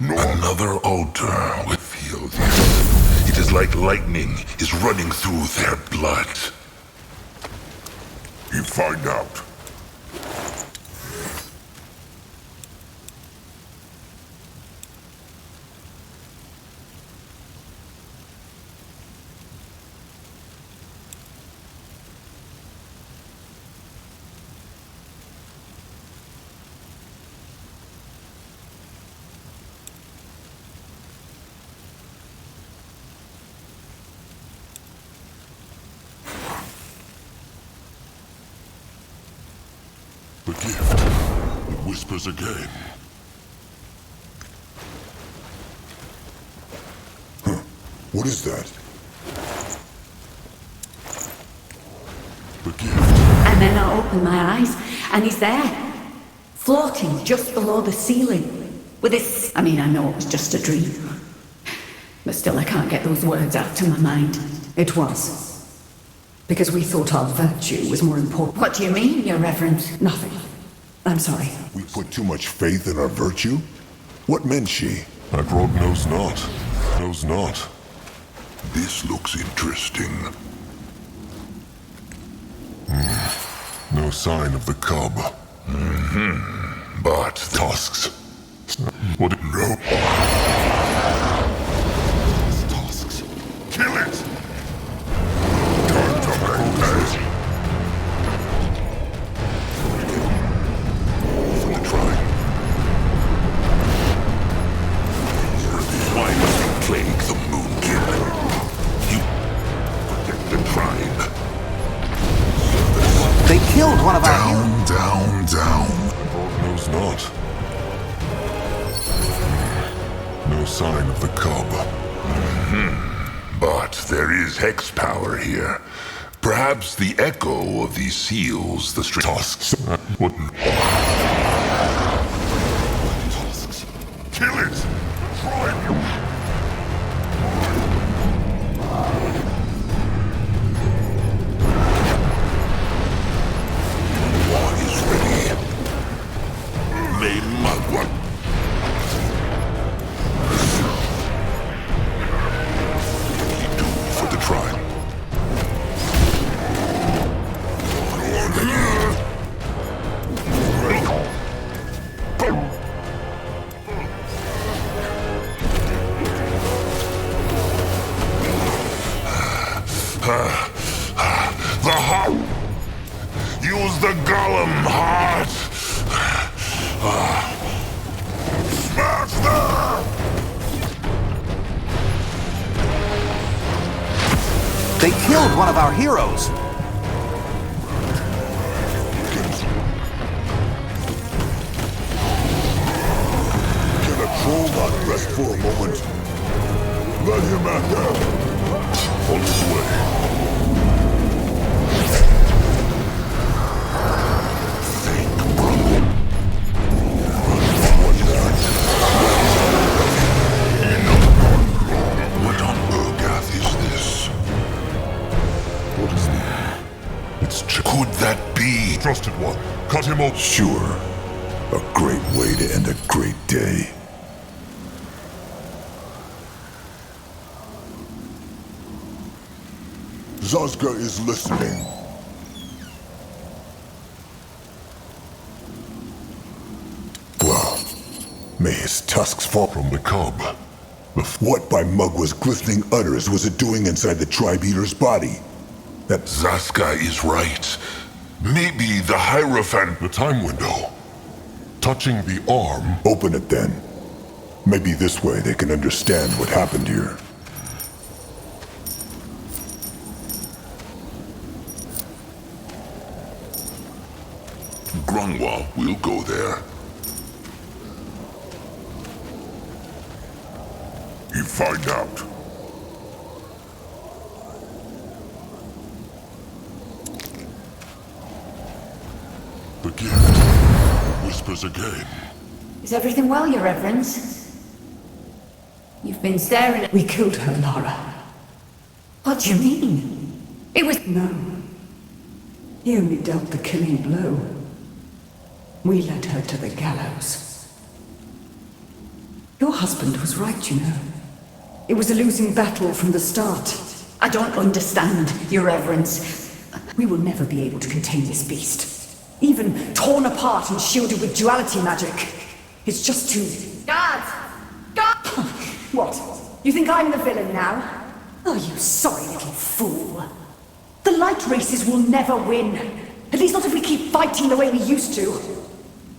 Another altar with field. It is like lightning is running through their blood. You find out. The gift. It whispers again. What is that? The gift. And then I open my eyes, and he's there, floating just below the ceiling. With this, I know it was just a dream. But still, I can't get those words out to my mind. It was. Because we thought our virtue was more important. What do you mean, Your Reverence? Nothing. I'm sorry. We put too much faith in our virtue? What meant she? Akrog knows not. Knows not. This looks interesting. No sign of the cub. But Tusks. What? no. Tusks. Kill it! Time to make peace. For the tribe. Why must you plague the Moonkin? You protect the tribe. They killed one of our heroes. Down. Akrog knows not. No sign of the cub. But there is hex power here. Perhaps the echo of these seals the Tusks. What? Tusks. Kill it! Tribe! War is ready. May Magua. For the tribe. The heart. Use the golem heart. Smash them! They killed one of our heroes. Can a troll not rest for a moment? Let him at them. On his way. Think, bro. What on Urgath is this? What is that? It's Could that be? Trusted one. Cut him open. Sure. A great way to end a great day. Zazka is listening. Well, may his tusks fall From the cub. What by Mugwa's glistening udders was it doing inside the tribe eater's body? That Zaska is right. Maybe the Hierophant. The time window. Touching the arm. open it then. Maybe this way they can understand what happened here. Grunwald will go there. You find out. The gift. Whispers again. Is everything well, Your Reverence? You've been staring at... We killed her, Lara. What do you mean? It was... No. He only dealt the killing blow. We led her to the gallows. Your husband was right, you know. It was a losing battle from the start. I don't understand, Your Reverence. We will never be able to contain this beast. Even torn apart and shielded with duality magic. It's just too... Guards! Guards! What? You think I'm the villain now? Oh, you sorry little fool. The light races will never win. At least not if we keep fighting the way we used to.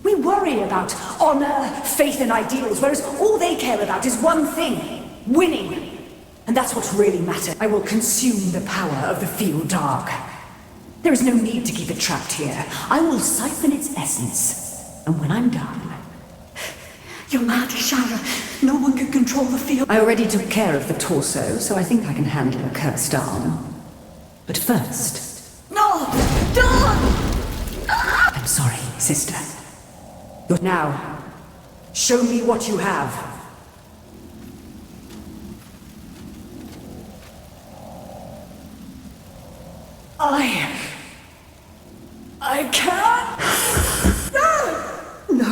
We worry about honor, faith, and ideals, whereas all they care about is one thing: winning. And that's what really matters. I will consume the power of the field dark. There is no need to keep it trapped here. I will siphon its essence. And when I'm done... You're mad, Shara. No one can control the field. I already took care of the torso, so I think I can handle a cursed arm. But first... No! Don't! I'm sorry, sister. Now, show me what you have. I can't... No.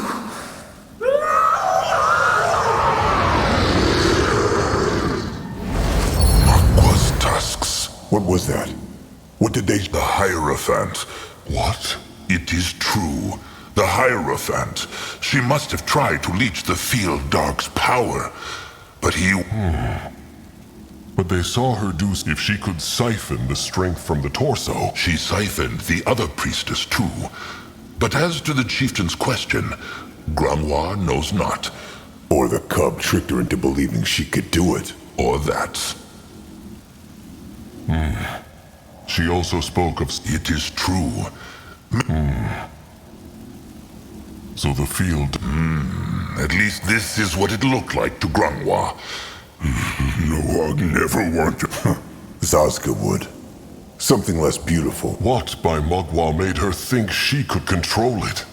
Aqua's tusks. What was that? What did they... The Hierophant. What? It is true. The Hierophant. She must have tried to leech the Field Dark's power. But he... But they saw her do if she could siphon the strength from the torso. She siphoned the other priestess too. But as to the chieftain's question, Granoir knows not. Or the cub tricked her into believing she could do it. Or that. She also spoke of... It is true. So the field... At least this is what it looked like to Granoir. No, I'd never want to. Zazka would. Something less beautiful. What by Mogwai made her think she could control it?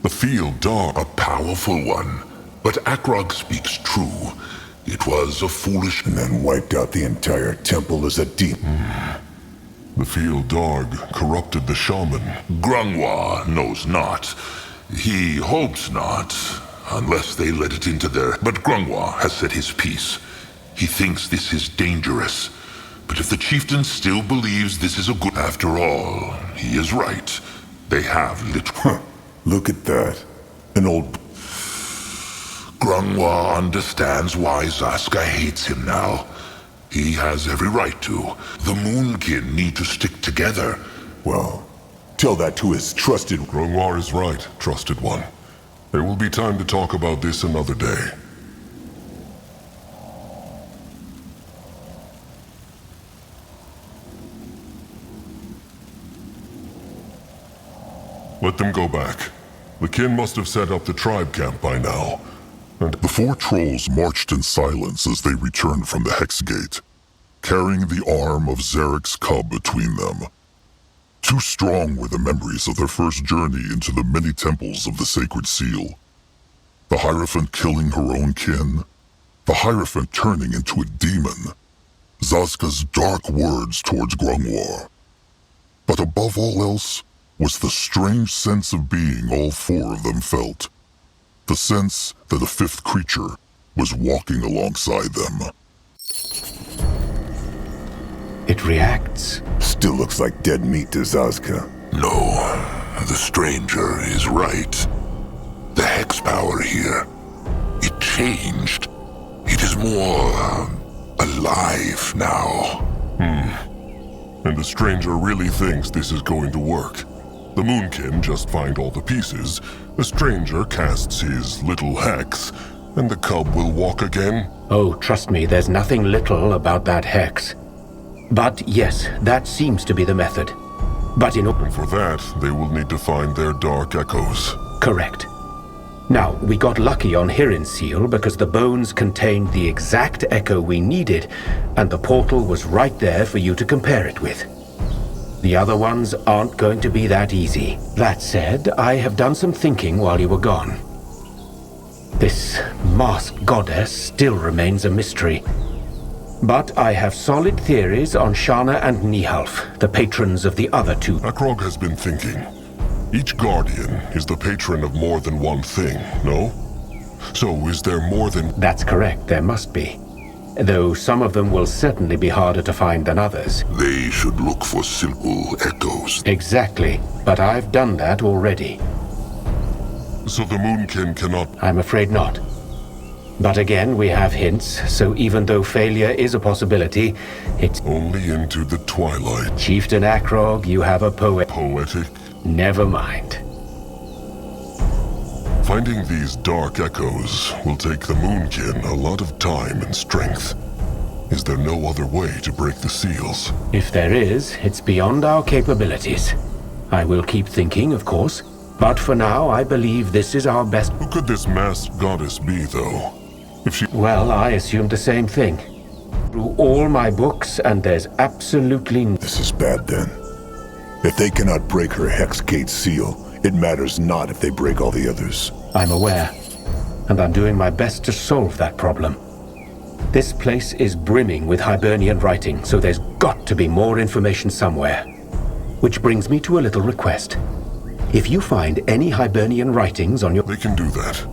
The field dark. A powerful one. But Akrog speaks true. It was a foolish... And then wiped out the entire temple as a deep... The field dark corrupted the shaman. Granoir knows not. He hopes not, unless they let it into their... But Granoir has said his piece. He thinks this is dangerous. But if the chieftain still believes this is a good... After all, he is right. They have little... Look at that. An old... Granoir understands why Zaska hates him now. He has every right to. The Moonkin need to stick together. Well, tell that to his trusted... Granoir is right, trusted one. There will be time to talk about this another day. Let them go back. The kin must have set up the tribe camp by now. And the four trolls marched in silence as they returned from the Hex Gate, carrying the arm of Zarek's cub between them. Too strong were the memories of their first journey into the many temples of the Sacred Seal. The Hierophant killing her own kin, the Hierophant turning into a demon, Zazka's dark words towards Granoir. But above all else was the strange sense of being all four of them felt. The sense that a fifth creature was walking alongside them. It reacts. Still looks like dead meat to Zazka. No, the stranger is right. The hex power here, it changed. It is more alive now. And the stranger really thinks this is going to work. The Moonkin just find all the pieces, the stranger casts his little hex, and the cub will walk again? Oh, trust me, there's nothing little about that hex. But yes, that seems to be the method. But in order... And for that, they will need to find their dark echoes. Correct. Now, we got lucky on Hirin's seal because the bones contained the exact echo we needed, and the portal was right there for you to compare it with. The other ones aren't going to be that easy. That said, I have done some thinking while you were gone. This masked goddess still remains a mystery. But I have solid theories on Shana and Nihalf, the patrons of the other two. Akrog has been thinking. Each guardian is the patron of more than one thing, no? So is there more than... That's correct, there must be. Though some of them will certainly be harder to find than others. They should look for simple echoes. Exactly, but I've done that already. So the Moonkin cannot... I'm afraid not. But again, we have hints, so even though failure is a possibility, it's... Only into the twilight. Chieftain Akrog, you have a poet... Poetic? Never mind. Finding these dark echoes will take the Moonkin a lot of time and strength. Is there no other way to break the seals? If there is, it's beyond our capabilities. I will keep thinking, of course, but for now I believe this is our best... Who could this masked goddess be, though? If she... Well, I assumed the same thing. Through all my books, and there's absolutely... This is bad then. If they cannot break her Hex Gate seal, it matters not if they break all the others. I'm aware, and I'm doing my best to solve that problem. This place is brimming with Hibernian writing, so there's got to be more information somewhere. Which brings me to a little request. If you find any Hibernian writings on your... They can do that.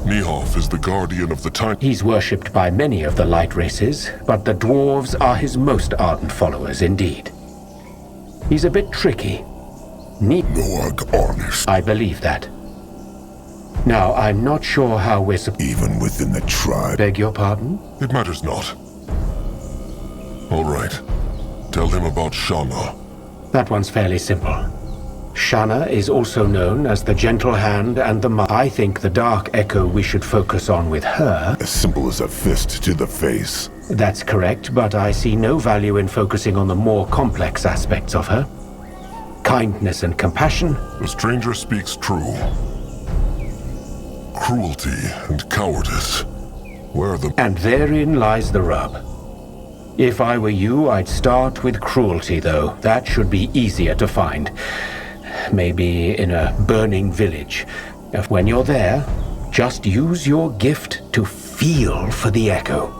Nihov is the guardian of the time... He's worshipped by many of the light races, but the dwarves are his most ardent followers indeed. He's a bit tricky. Noag honest. I believe that. Now, I'm not sure how we're Even within the tribe. Beg your pardon? It matters not. All right. Tell him about Shana. That one's fairly simple. Shana is also known as the Gentle Hand and the I think the Dark Echo we should focus on with her... As simple as a fist to the face. That's correct, but I see no value in focusing on the more complex aspects of her. Kindness and compassion... The stranger speaks true. Cruelty and cowardice. Where are the... And therein lies the rub. If I were you, I'd start with cruelty, though. That should be easier to find. Maybe in a burning village. When you're there, just use your gift to feel for the echo.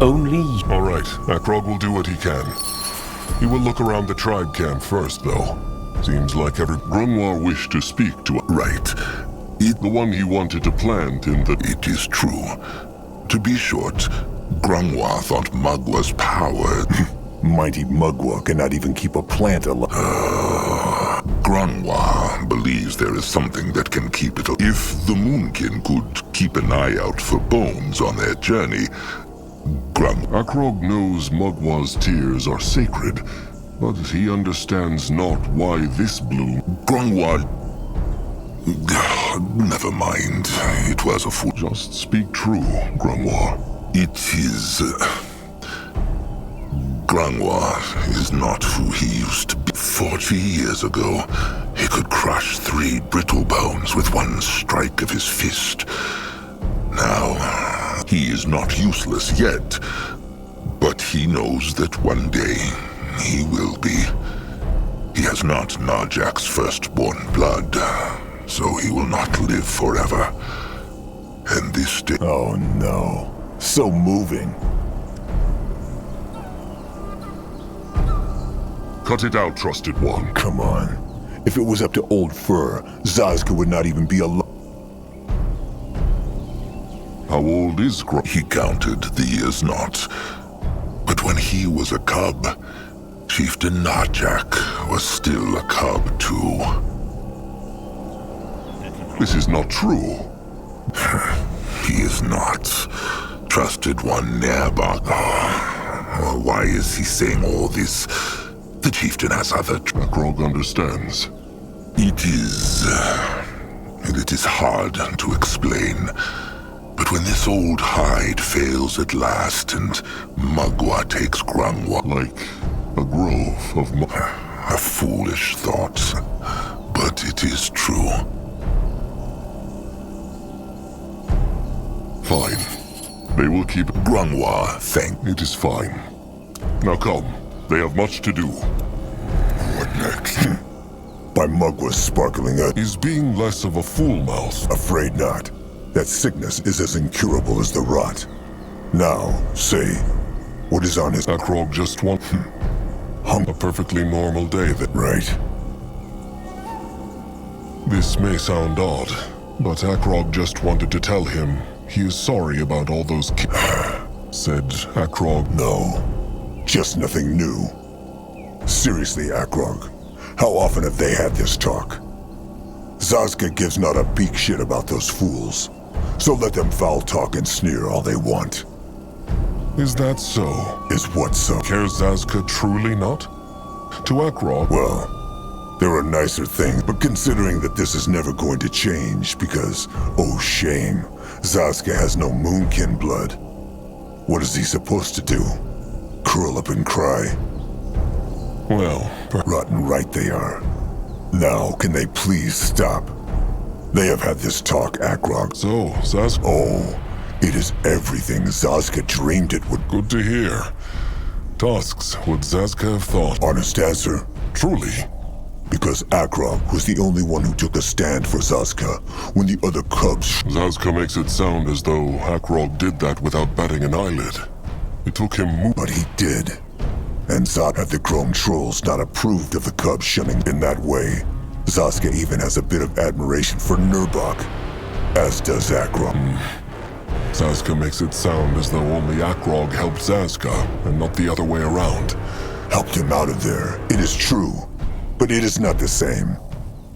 Only... All right, Akrog will do what he can. He will look around the tribe camp first, though. Seems like every... Grunwar wished to speak to... Right. The one he wanted to plant in the... It is true. To be short, Grunwar thought Mugwa's power... Mighty Mugwa cannot even keep a plant alive. Grunwar believes there is something that can keep it alive. If the Moonkin could keep an eye out for bones on their journey, Akrog knows Mugwa's tears are sacred, but he understands not why this bloom... Grunwar... Never mind. It was a fool. Just speak true, Grunwar. It is... Grunwar is not who he used to be. 40 years ago, he could crush 3 brittle bones with one strike of his fist. Now, he is not useless yet, but he knows that one day he will be. He has not Narjak's firstborn blood, so he will not live forever. And this day... Oh no. So moving. Cut it out, trusted one. Come on. If it was up to Old Fur, Zazka would not even be alive. How old is Grunwar? He counted the years not. But when he was a cub, Chieftain Narjak was still a cub too. This is not true. He is not. Trusted one Nerbach. Why is he saying all this? The chieftain has other... Akrog understands. It is hard to explain. But when this old hide fails at last and Mugwa takes Grunwar... Like a grove of... A foolish thought, but it is true. Fine. They will keep... Grunwar, thank... It is fine. Now come. They have much to do. What next? By Mugwa's sparkling eyes. He's being less of a fool-mouth. Afraid not. That sickness is as incurable as the rot. Now, say, what is on his... Akrog just want... A perfectly normal day that... Right. This may sound odd, But Akrog just wanted to tell him he is sorry about all those said Akrog. No, just nothing new. Seriously, Akrog, how often have they had this talk? Zazka gives not a beak shit about those fools, so let them foul talk and sneer all they want. Is that so? Is what so? Cares Zazka truly not? To Akrog? Well, there are nicer things, but considering that this is never going to change because, oh shame, Zazka has no Moonkin blood, what is he supposed to do? Curl up and cry? Well, rotten right they are. Now, can they please stop? They have had this talk, Akrog. So, Zazka... Oh, it is everything Zazka dreamed it would. Good to hear. Tasks would Zazka have thought? Honest answer? Truly? Because Akrog was the only one who took a stand for Zazka when the other cubs... Zazka makes it sound as though Akrog did that without batting an eyelid. It took him... But he did. And Zod had the Chrome Trolls not approved of the cubs shunning in that way. Zazka even has a bit of admiration for Nurbok, as does Akrog. Zazka makes it sound as though only Akrog helped Zazka, and not the other way around. Helped him out of there, it is true. But it is not the same.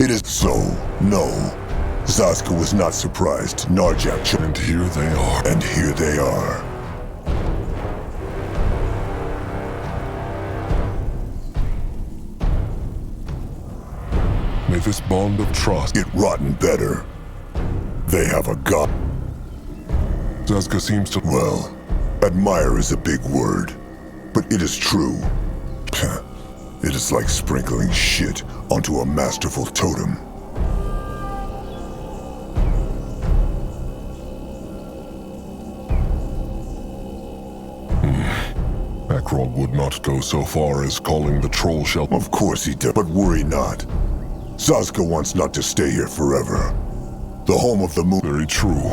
It is so, no. Zazka was not surprised. Narjak... And here they are. And here they are. May this bond of trust... It rotten better. They have a god. Zazka seems to... Well, admire is a big word. But it is true. It is like sprinkling shit onto a masterful totem. Akrog would not go so far as calling the troll shell... Of course he did, but worry not. Zazka wants not to stay here forever. The home of the moon... Very true.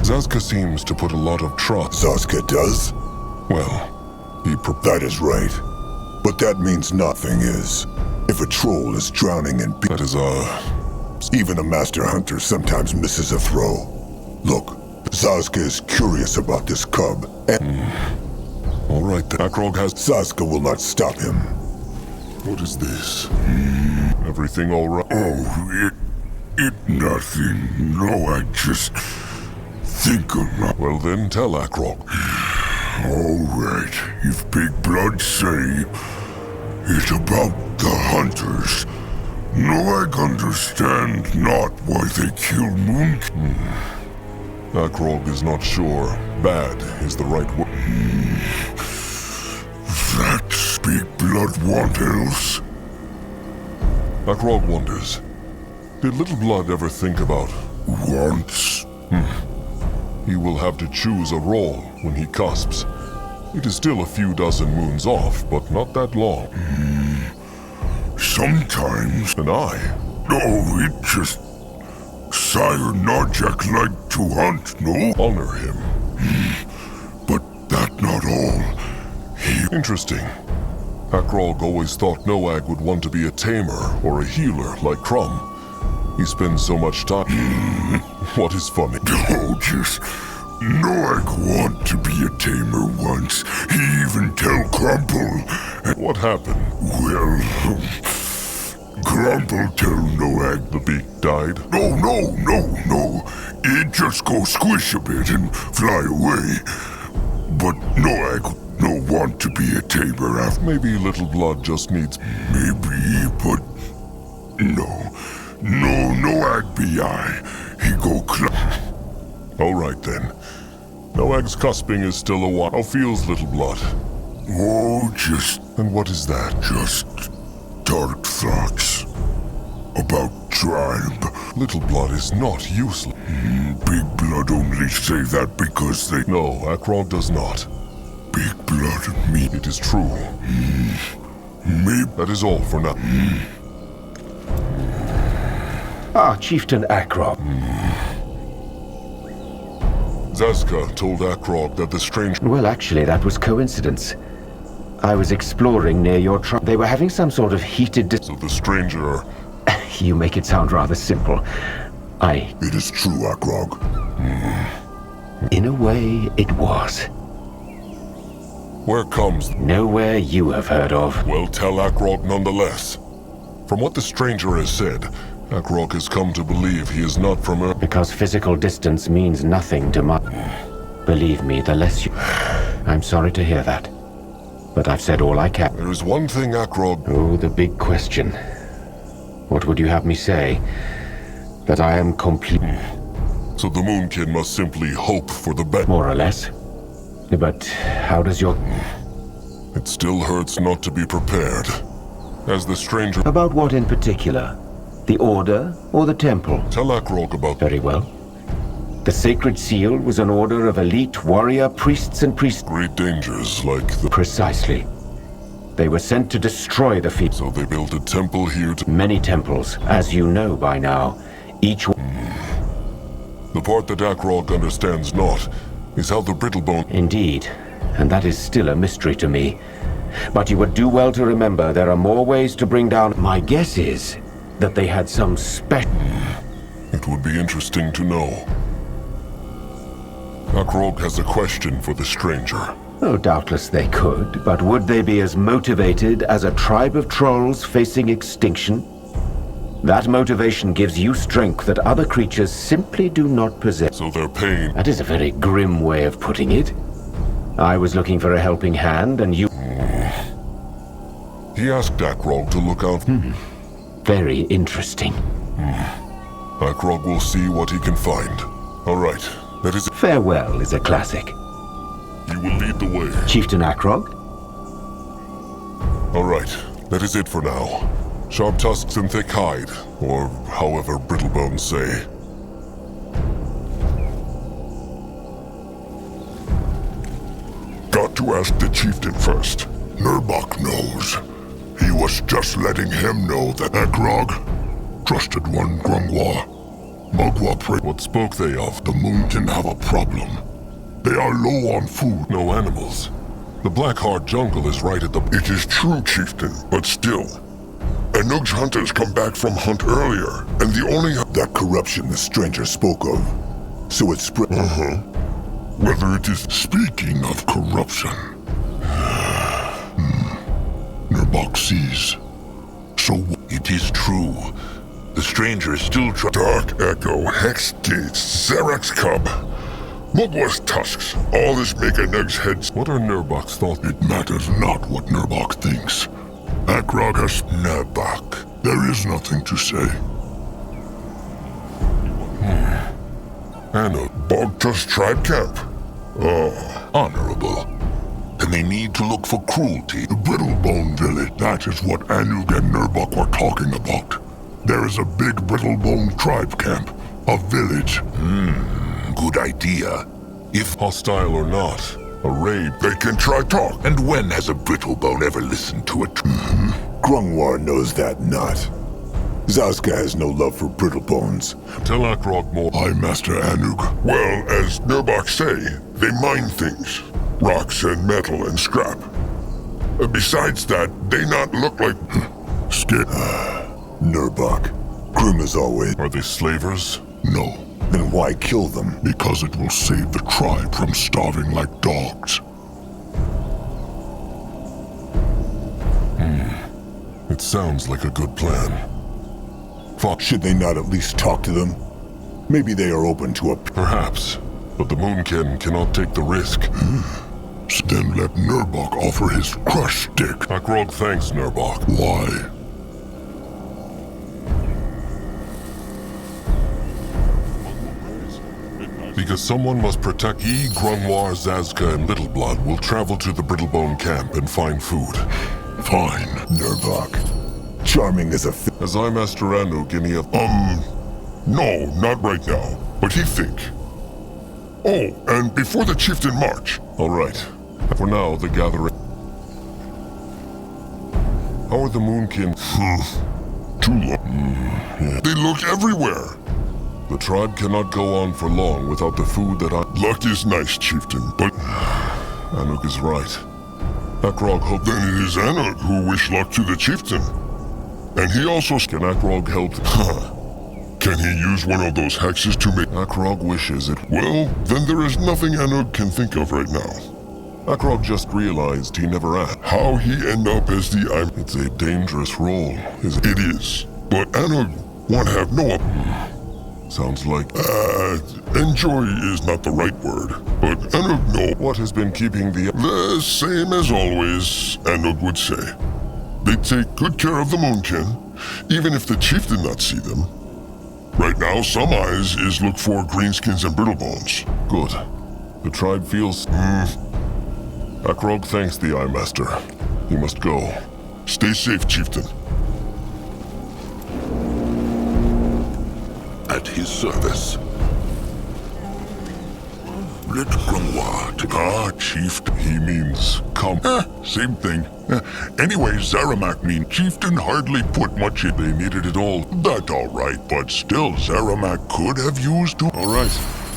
Zazka seems to put a lot of trust... Zazka does? Well... That is right. But that means nothing is. If a troll is drowning in... That is Even a master hunter sometimes misses a throw. Look, Zazka is curious about this cub, and... All right then. Akrog has... Zazka will not stop him. What is this? Everything all right? Oh, it nothing. No, I just... think of... Well then, tell Akrog. All right, if Big Blood say it's about the hunters, no, I understand not why they kill Moon. Akrog is not sure. Bad is the right word. That's Big Blood want else? Akrog wonders, did Little Blood ever think about... Wants? He will have to choose a role when he cusps. It is still a few dozen moons off, but not that long. Sometimes. And I? No, it just... Sire Narjak like to hunt, no? Honor him. But that not all. Interesting. Akrog always thought Noag would want to be a tamer or a healer like Crumb. He spends so much time... What is funny? Oh, just... Noag want to be a tamer once. He even tell Crumple. What happened? Well... Crumple tell Noag the beak died? No. It just go squish a bit and fly away. But Noag no want to be a tamer after... Maybe Little Blood just needs... Maybe, but... No, Noag be I. He go All right then. Noag's cusping is still a while. How feels Little Blood? Oh, just... And what is that? Just... dark thoughts. About tribe. Little Blood is not useless. Big Blood only say that because they... No, Akrog does not. Big Blood and me. It is true. Maybe... That is all for now. Chieftain Akrog. Zazka told Akrog that the strange... Well, actually, that was coincidence. I was exploring near your tribe. They were having some sort of heated... So the stranger You make it sound rather simple. It is true, Akrog. In a way, it was. Where comes? Nowhere you have heard of. Well, tell Akrog nonetheless. From what the stranger has said, Akrog has come to believe he is not from Earth. Because physical distance means nothing to my... Believe me, the less you... I'm sorry to hear that. But I've said all I can. There is one thing, Akrog... Oh, the big question. What would you have me say? That I am complete... So the Moonkin must simply hope for the best. More or less. But how does your... It still hurts not to be prepared. As the stranger... About what in particular? The Order or the Temple? Tell Akrog about... Very well. The Sacred Seal was an order of elite warrior priests and priests... Great dangers like the... Precisely. They were sent to destroy the field. So they built a temple here to... Many temples, as you know by now. Each one... The part that Akrog understands not is how the Brittlebone... Indeed. And that is still a mystery to me. But you would do well to remember there are more ways to bring down... My guess is that they had some special... It would be interesting to know. Akrog has a question for the stranger. Oh, doubtless they could, but would they be as motivated as a tribe of trolls facing extinction? That motivation gives you strength that other creatures simply do not possess. So their pain... That is a very grim way of putting it. I was looking for a helping hand, and you... He asked Akrog to look out... Very interesting. Akrog will see what he can find. All right, that is... Farewell is a classic. You will lead the way. Chieftain Akrog? All right, that is it for now. Sharp tusks and thick hide, or however Brittlebones say. Got to ask the chieftain first. Nurbok knows. He was just letting him know that Akrog trusted one Grungwa. Mugwa prayed. What spoke they of? The moon can have a problem. They are low on food. No animals. The Blackheart jungle is right at the... It is true, chieftain, but still. Anug's hunters come back from hunt earlier, and the only... That corruption the stranger spoke of. So it spread... Whether it is... Speaking of corruption... Nurbok sees. So... It is true. The stranger is still Dark Echo, Hex Gates, Xerax Cub. Mugwa's tusks. All this make Anug's heads... What are Nurbok's thoughts? It matters not what Nurbok thinks. Akrog has... Nurbok. There is nothing to say. Anug. Bogtus tribe camp. Oh, Honorable. Then they need to look for cruelty. the Brittlebone village. That is what Anug and Nurbok were talking about. There is a big Brittlebone tribe camp. A village. Good idea. If Hostile or not, a raid... They can try talk. and when has a Brittlebone ever listened to it? Grungwar knows that not. Zazka has no love for Brittlebones. Tell Akrog more. Aye, Master Anug. Well, as Nurbok say, they mine things. Rocks and metal and scrap. Besides that, they not look like... Skip. Nurbok. Grim as always. Are they slavers? No. Then why kill them? Because it will save the tribe from starving like dogs. It sounds like a good plan. Should they not at least talk to them? Maybe they are open to a... Perhaps, but the Moonkin cannot take the risk. Then let Nurbok offer his crush stick. Akrog thanks Nurbok. Why? Because someone must protect Grungwar, Zazka, and Littleblood will travel to the Brittlebone camp and find food. Fine, Nurbok. Charming as a... As I Master Anug, any of... No, not right now. But he think. Oh, and before the chieftain march. All right. For now, the gathering... How are the Moonkin? Too long. They look everywhere. The tribe cannot go on for long without the food that I... Luck is nice, chieftain, but... Anug is right. Akrog hoped... Then it is Anug who wish luck to the chieftain. And he also... Can Akrog help? Can he use one of those hexes to make... Akrog wishes it... Well, then there is nothing Anug can think of right now. Akrog just realized he never asked how he end up as the... It's a dangerous role, isn't it? It is. But Anug won't have no... Sounds like... enjoy is not the right word. But Anug know what has been keeping the... The same as always, Anug would say. They take good care of the Moonkin, even if the chief did not see them. Right now, some eyes is look for greenskins and brittlebones. Good. The tribe feels... Akrog thanks the Eye Master. He must go. Stay safe, chieftain. At his service. Let Grimoire to... chieftain. He means come. Same thing. Anyway, Zaramak mean chieftain hardly put much in. They needed it all. That's all right, but still, Zaramak could have used to... All right.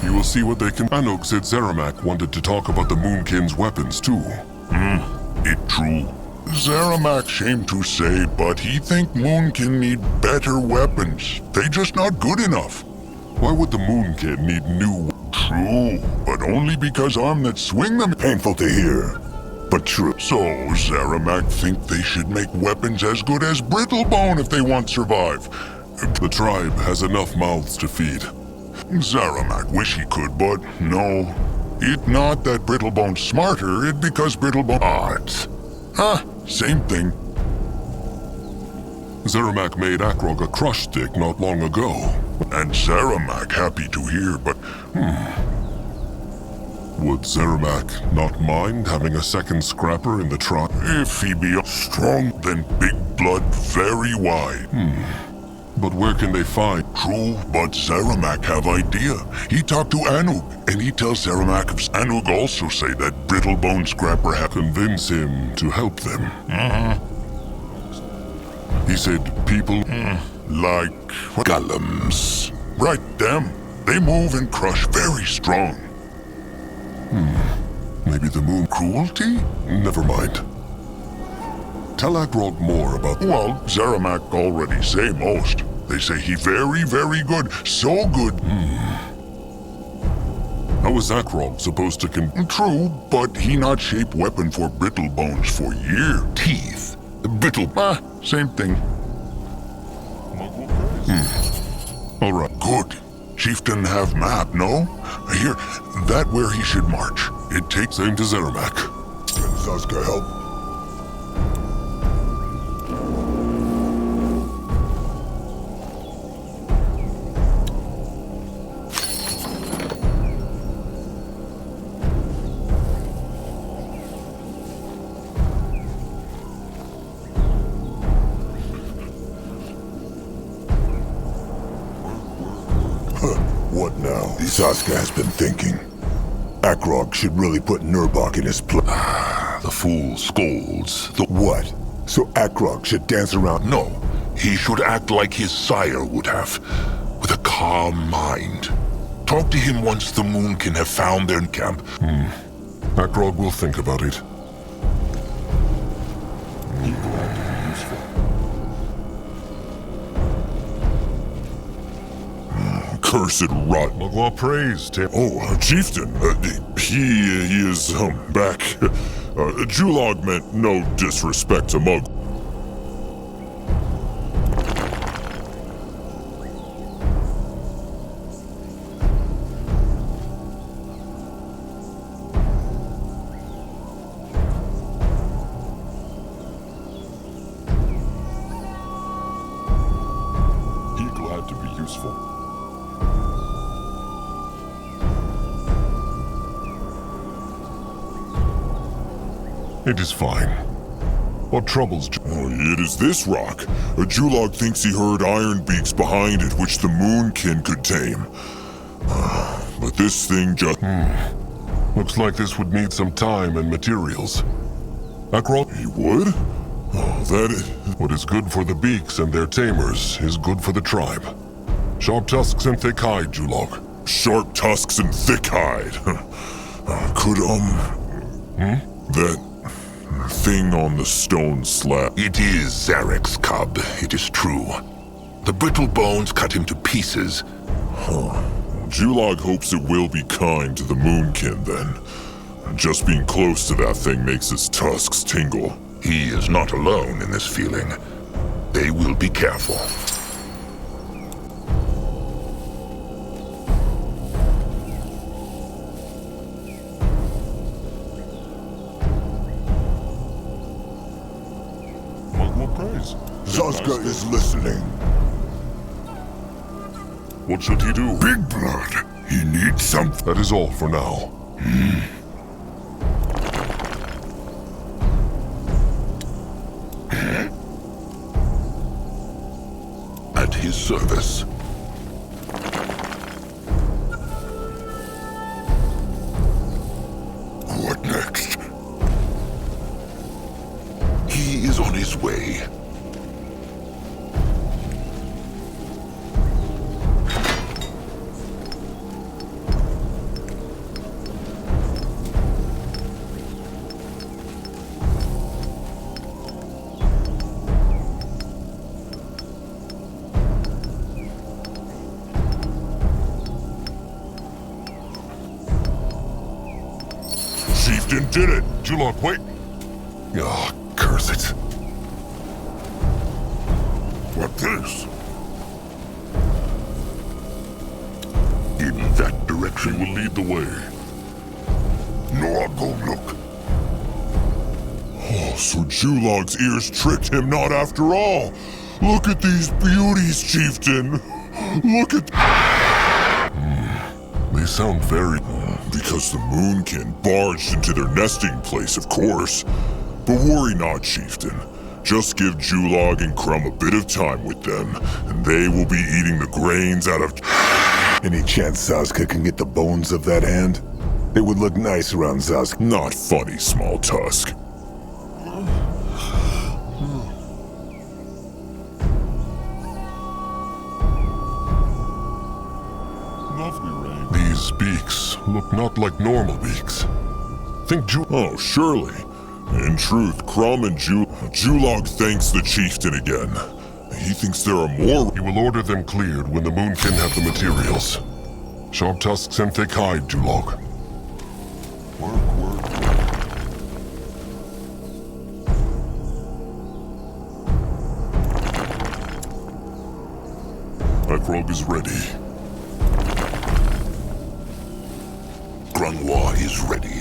You will see what they can... Anug said Zaramak wanted to talk about the Moonkin's weapons, too. It true. Zaramak shame to say, but he think Moonkin need better weapons. They just not good enough. Why would the Moonkin need new... True, but only because arm that swing them... Painful to hear, but true. So, Zaramak think they should make weapons as good as Brittlebone if they want survive. The tribe has enough mouths to feed. Zaramak wish he could, but no. It not that Brittlebone's smarter, it because Brittlebone... Arts. Same thing. Zaramak made Akrog a crush stick not long ago. And Zaramak happy to hear, but... Would Zaramak not mind having a second scrapper in the tribe? If he be strong, then big blood very wide. But where can they find? True, but Zaramak have idea. He talked to Anug, and he tells Zaramak of Anug also say that Brittlebone Scrapper have... Convince him to help them. He said people... Like... Golems. Right, them. They move and crush very strong. Maybe the moon... Cruelty? Never mind. Tell Akrog more about... Well, Zaramak already say most. They say he very, very good. So good. How is Akrog supposed to True, but he not shape weapon for Brittlebones for year. Teeth. Brittle... same thing. All right. Good. Chieftain have map, no? Here, that where he should march. It takes... Same to Zaramak. Can Zaska help? What now? Zaska has been thinking. Akrog should really put Nurbok in his place. The fool scolds. What? So Akrog should dance around? No, he should act like his sire would have, with a calm mind. Talk to him once the Moonkin have found their camp. Akrog will think about it. Cursed rot. Magua praised him. Oh, chieftain, he is, back. Julog meant no disrespect to Mug. He glad to be useful. It is fine. What troubles you? It is this rock. Julog thinks he heard iron beaks behind it, which the Moonkin could tame. But this thing just... Looks like this would need some time and materials. Akrog? He would? Oh, that is... What is good for the beaks and their tamers is good for the tribe. Sharp tusks and thick hide, Julog. Sharp tusks and thick hide. Could, that... thing on the stone slab. It is Zarek's cub, it is true. The brittle bones cut him to pieces. Julog hopes it will be kind to the Moonkin then. Just being close to that thing makes his tusks tingle. He is not alone in this feeling. They will be careful. Zazka is listening. What should he do? Big Blood! He needs something. That is all for now. At his service. What next? He is on his way. Chieftain did it! Julog, wait! Ah, curse it. What this? In that direction. He will lead the way. No, I'll go look. Oh, so Julog's ears tricked him not after all. Look at these beauties, Chieftain. Look at... They sound very... Because the Moonkin barged into their nesting place, of course. But worry not, Chieftain. Just give Julog and Crumb a bit of time with them, and they will be eating the grains out of... Any chance Zazka can get the bones of that hand? It would look nice around Zazka. Not funny, Small Tusk. These beaks look not like normal beaks. Think Oh, surely. In truth, Crumb and Julog thanks the Chieftain again. He thinks there are more. He will order them cleared when the Moonkin have the materials. Sharp tusks and thick hide, Julog. Akrog is ready. Grunwa is ready.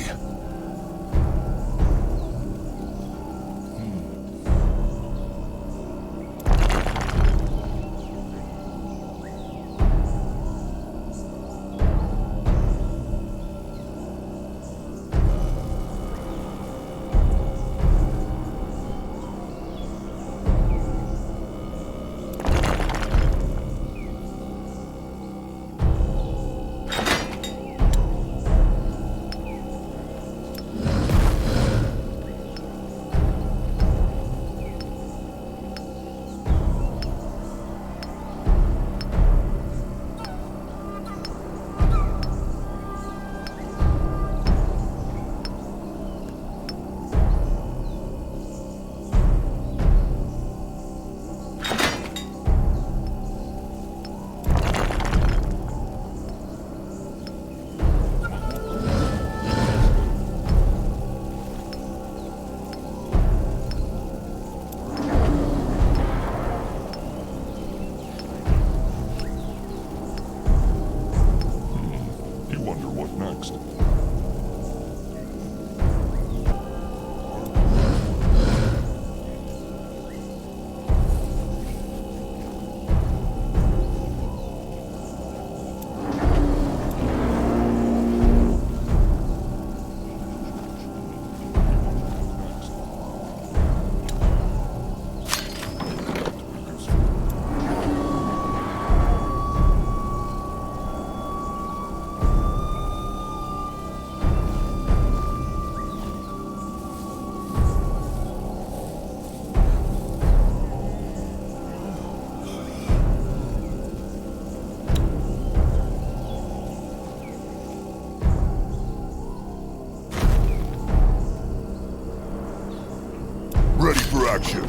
action.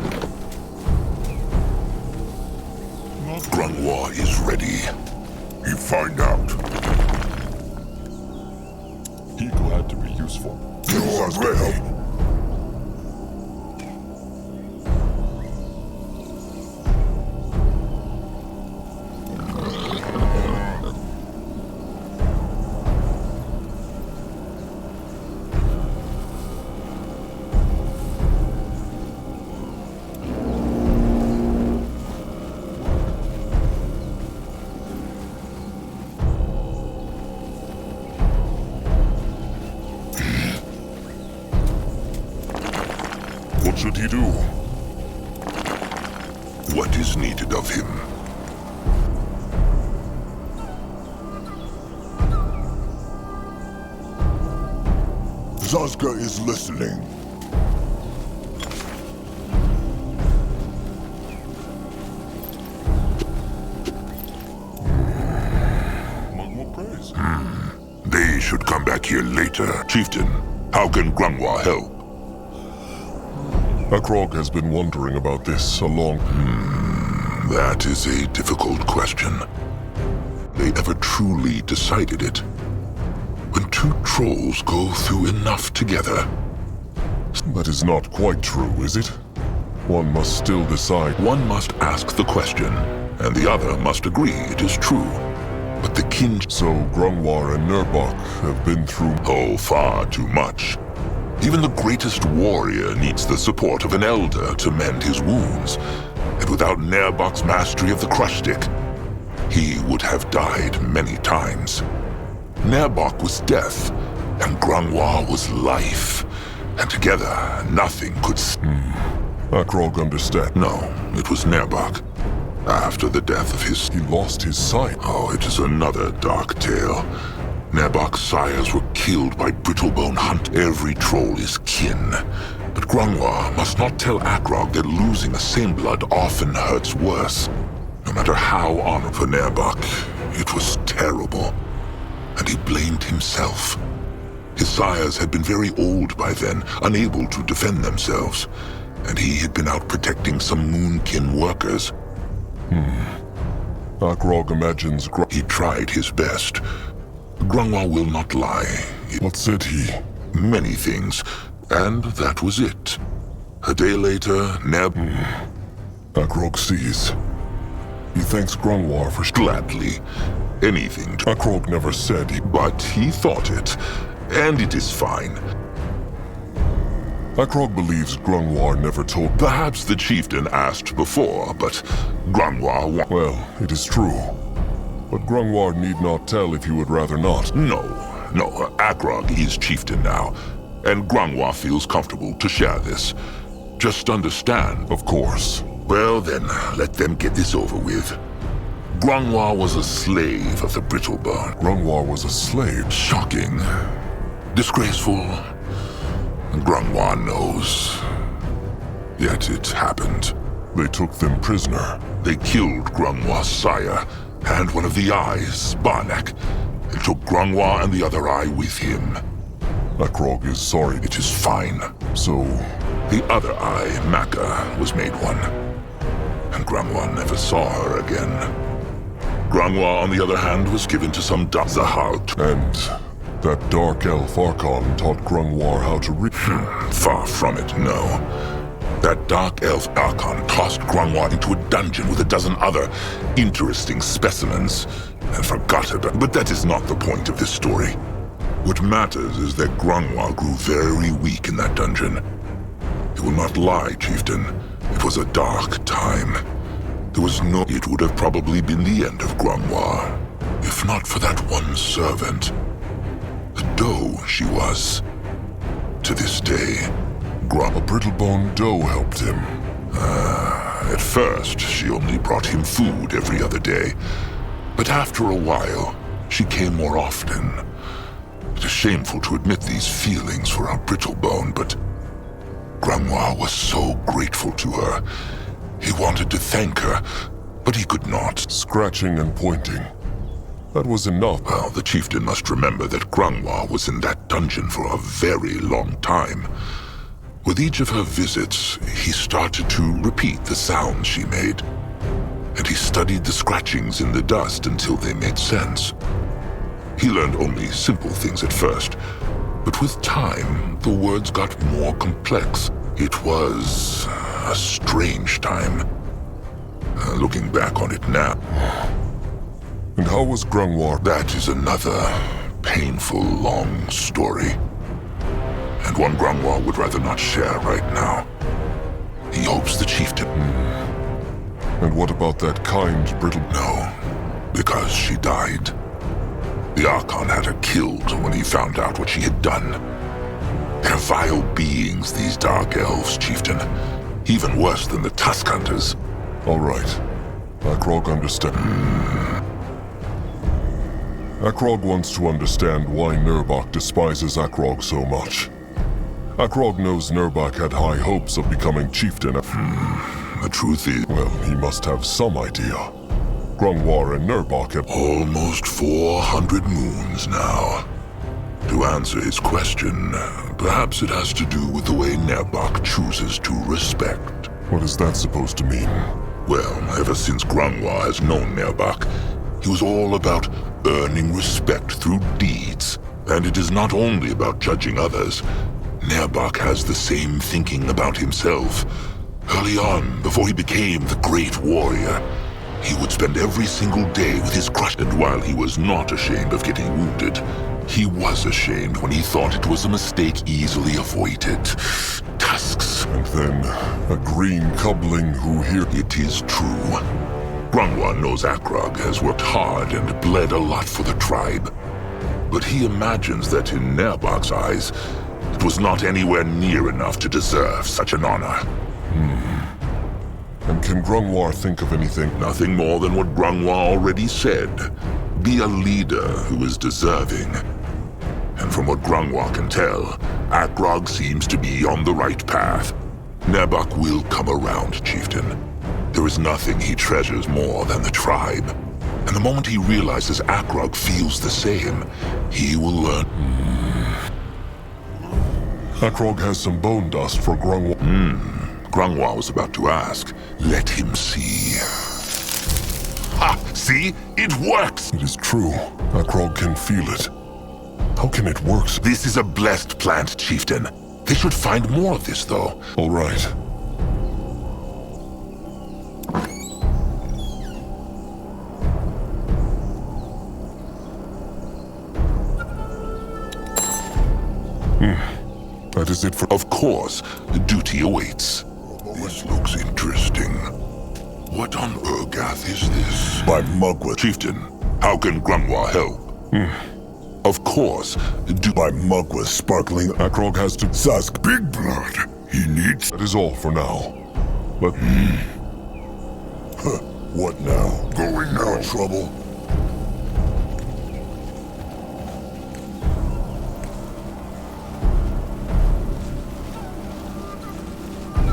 Grungwa is ready. You find out. He glad to be useful. You're ready. What should he do? What is needed of him? Zazka is listening. Praise. They should come back here later. Chieftain, how can Grungwa help? Akrog has been wondering about this a long... That is a difficult question. They ever truly decided it? When two trolls go through enough together... That is not quite true, is it? One must still decide. One must ask the question, and the other must agree it is true. But the kin... So Grungwar and Nurbok have been through... Oh, far too much. Even the greatest warrior needs the support of an elder to mend his wounds. And without Nerbok's mastery of the crush stick, he would have died many times. Nerbok was death, and Grungwa was life. And together, nothing could... Akrog understand. No, it was Nerbok. After the death of his... He lost his sight. Oh, it is another dark tale. Nerbok's sires were killed by Brittlebone Hunt. Every troll is kin. But Grungwa must not tell Akrog that losing a same blood often hurts worse. No matter how honored for Nerbok, it was terrible. And he blamed himself. His sires had been very old by then, unable to defend themselves. And he had been out protecting some Moonkin workers. Akrog imagines He tried his best. Grungwa will not lie. What said he? Many things, and that was it. A day later, Akrog sees. He thanks Grungwar for... Gladly. Anything to... Akrog never said he... But he thought it, and it is fine. Akrog believes Grungwar never told... Perhaps the chieftain asked before, but Grungwar... Well, it is true. But Grungwar need not tell if he would rather not. No. Akrog is chieftain now, and Grungwar feels comfortable to share this. Just understand. Of course. Well then, let them get this over with. Grungwar was a slave of the Brittlebone. Grungwar was a slave? Shocking. Disgraceful. Grungwar knows. Yet it happened. They took them prisoner. They killed Grungwar's sire, and one of the eyes, Barnak, and took Grungwa and the other eye with him. Akrog is sorry. It is fine. So... The other eye, Maka, was made one. And Grungwa never saw her again. Grungwa, on the other hand, was given to some Zahalt. And that dark elf Archon taught Grungwar how to read. Far from it, no. That dark elf Archon tossed Grungwa into a dungeon with a dozen other interesting specimens, and forgot about. But that is not the point of this story. What matters is that Grungwa grew very weak in that dungeon. He will not lie, chieftain. It was a dark time. There was no... It would have probably been the end of Grungwa, if not for that one servant. The doe she was. To this day, A Brittlebone doe helped him. At first, she only brought him food every other day. But after a while, she came more often. It is shameful to admit these feelings for our Brittlebone, but Grungwa was so grateful to her. He wanted to thank her, but he could not. Scratching and pointing. That was enough. Well, the chieftain must remember that Grungwa was in that dungeon for a very long time. With each of her visits, he started to repeat the sounds she made. And he studied the scratchings in the dust until they made sense. He learned only simple things at first, but with time, the words got more complex. It was a strange time. Looking back on it now. And how was Grungwar? That is another painful, long story. And one Grungwar would rather not share right now. He hopes the chieftain... And what about that kind, brittle... No, because she died. The Archon had her killed when he found out what she had done. They're vile beings, these Dark Elves, Chieftain. Even worse than the Tusk Hunters. All right. Akrog understands. Akrog wants to understand why Nurbak despises Akrog so much. Akrog knows Nurbak had high hopes of becoming chieftain. The truth is... Well, he must have some idea. Grungwar and Nurbak have... Almost 400 moons now. To answer his question, perhaps it has to do with the way Nurbak chooses to respect. What is that supposed to mean? Well, ever since Grungwar has known Nurbak, he was all about earning respect through deeds. And it is not only about judging others. Nurbak has the same thinking about himself. Early on, before he became the great warrior, he would spend every single day with his crush. And while he was not ashamed of getting wounded, he was ashamed when he thought it was a mistake easily avoided. Tusks. And then, a green cubling who here... It is true. Grungwar knows Akrog has worked hard and bled a lot for the tribe. But he imagines that in Nurbak's eyes, it was not anywhere near enough to deserve such an honor. And can Grungwar think of anything? Nothing more than what Grungwar already said. Be a leader who is deserving. And from what Grungwar can tell, Akrog seems to be on the right path. Nurbak will come around, Chieftain. There is nothing he treasures more than the tribe. And the moment he realizes Akrog feels the same, he will learn... Akrog has some bone dust for Grungwar. Grungwar was about to ask. Let him see. Ha! See? It works! It is true. Akrog can feel it. How can it work? This is a blessed plant, Chieftain. They should find more of this, though. All right. That is it for... Of course, duty awaits. This looks interesting. What on Urgath is this? By Mugwort. Chieftain, how can Grungwar help? Of course, By Mugwort sparkling... Akrog has to... Sask. Big blood. He needs... That is all for now. But... What now? Going now. Trouble?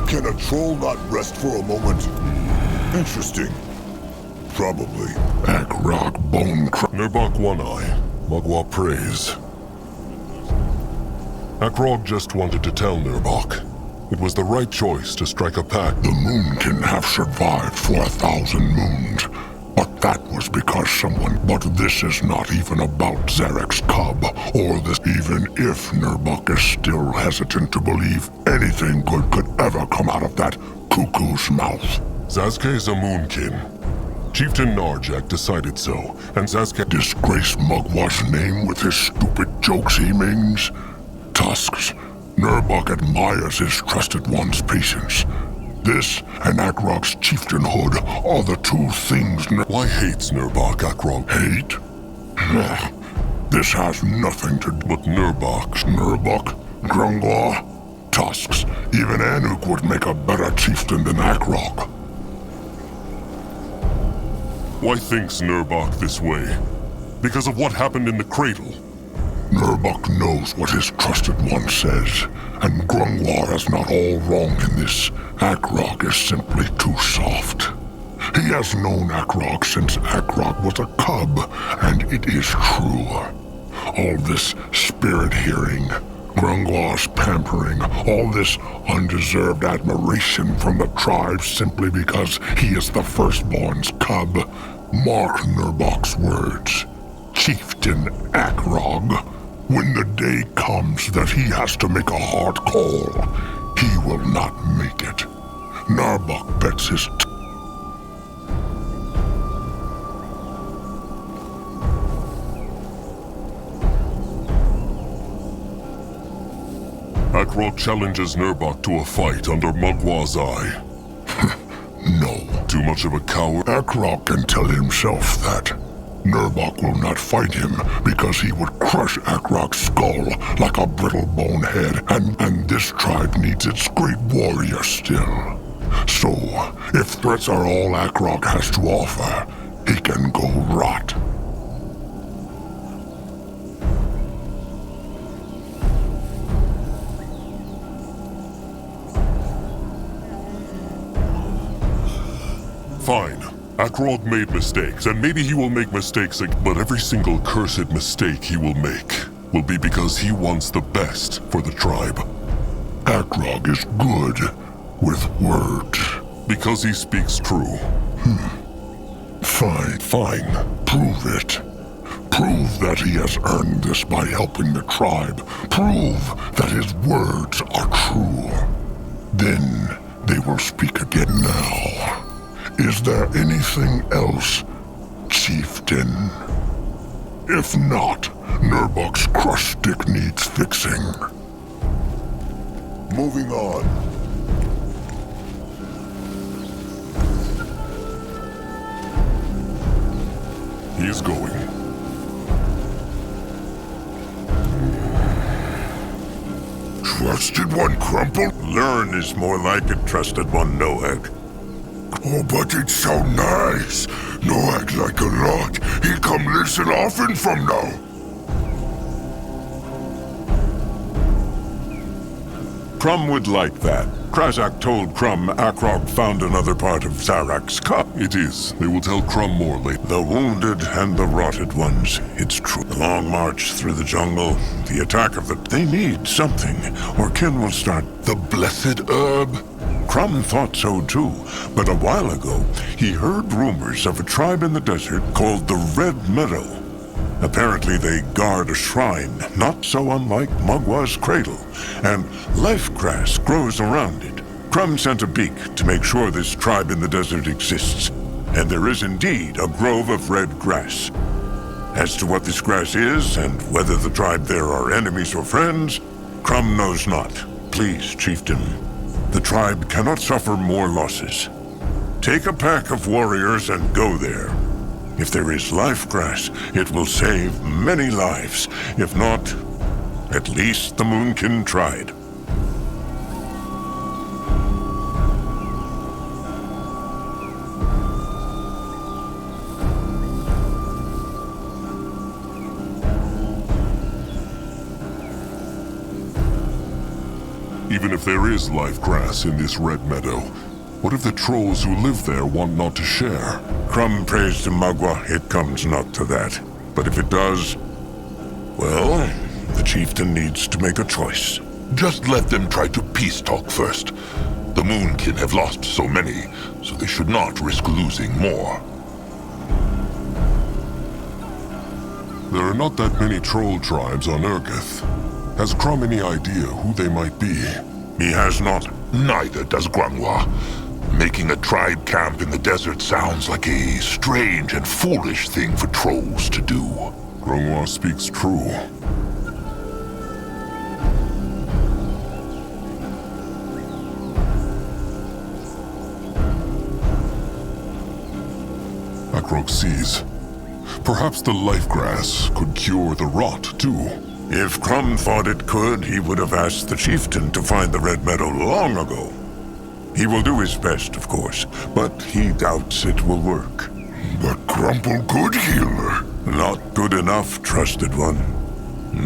Can a troll not rest for a moment? Interesting. Probably. Akrog bone Nurbak one eye. Mugwar praise. Akrog just wanted to tell Nurbak. It was the right choice to strike a pact. The moon can have survived for 1,000 moons. But that was because someone... But this is not even about Zarek's cub, or this... Even if Nurbak is still hesitant to believe anything good could ever come out of that cuckoo's mouth. Zazke is a moonkin. Chieftain Narjak decided so, and Zazke... Disgrace Mugwar's name with his stupid jokes he mings. Tusks. Nurbak admires his trusted one's patience. This and Akrog's chieftainhood are the two things... Why hates Nurbak Akrog? Hate? This has nothing to do... But Nurbak... Nurbak, Grungwar, Tusks, even Anuk would make a better chieftain than Akrog. Why thinks Nurbak this way? Because of what happened in the cradle. Nurbak knows what his trusted one says, and Grungwar is not all wrong in this. Akrog is simply too soft. He has known Akrog since Akrog was a cub, and it is true. All this spirit hearing, Grungwar's pampering, all this undeserved admiration from the tribe simply because he is the firstborn's cub. Mark Nurbok's words. Chieftain Akrog, when the day comes that he has to make a hard call, he will not make it. Nurbok bets his Akrog challenges Nurbok to a fight under Mugwa's eye. No. Too much of a coward? Akrog can tell himself that. Nurbok will not fight him because he would crush Akrog's skull like a brittle bone head, and this tribe needs its great warrior still. So, if threats are all Akrog has to offer, he can go rot. Fine. Akrog made mistakes, and maybe he will make mistakes again, but every single cursed mistake he will make will be because he wants the best for the tribe. Akrog is good with words. Because he speaks true. Fine. Prove it. Prove that he has earned this by helping the tribe. Prove that his words are true. Then they will speak again. Now, is there anything else, Chieftain? If not, Nurbok's crush stick needs fixing. Moving on. He is going. Trusted one, Crumple? Learn is more like it, trusted one, Noag. Oh, but it's so nice. Noag like a lot. He come listen often from now. Crum would like that. Krazak told Crum Akrog found another part of Zarak's cup. It is. They will tell Crum more later. The wounded and the rotted ones, it's true. The long march through the jungle, the attack of the... They need something, or Kin will start... The blessed herb? Crum thought so too, but a while ago, he heard rumors of a tribe in the desert called the Red Meadow. Apparently they guard a shrine, not so unlike Mugwa's cradle, and life grass grows around it. Crum sent a beak to make sure this tribe in the desert exists, and there is indeed a grove of red grass. As to what this grass is, and whether the tribe there are enemies or friends, Crum knows not. Please, Chieftain, the tribe cannot suffer more losses. Take a pack of warriors and go there. If there is life grass, it will save many lives. If not, at least the Moonkin tried. Even if there is life grass in this red meadow, what if the trolls who live there want not to share? Crum prays to Mugwa, it comes not to that. But if it does, well, the chieftain needs to make a choice. Just let them try to peace talk first. The Moonkin have lost so many, so they should not risk losing more. There are not that many troll tribes on Urgith. Has Crum any idea who they might be? He has not. Neither does Grungwa. Making a tribe camp in the desert sounds like a strange and foolish thing for trolls to do. Grungwa speaks true. Akrog sees. Perhaps the life grass could cure the rot, too. If Crum thought it could, he would have asked the chieftain to find the Red Meadow long ago. He will do his best, of course, but he doubts it will work. But Crumple could heal her. Not good enough, trusted one.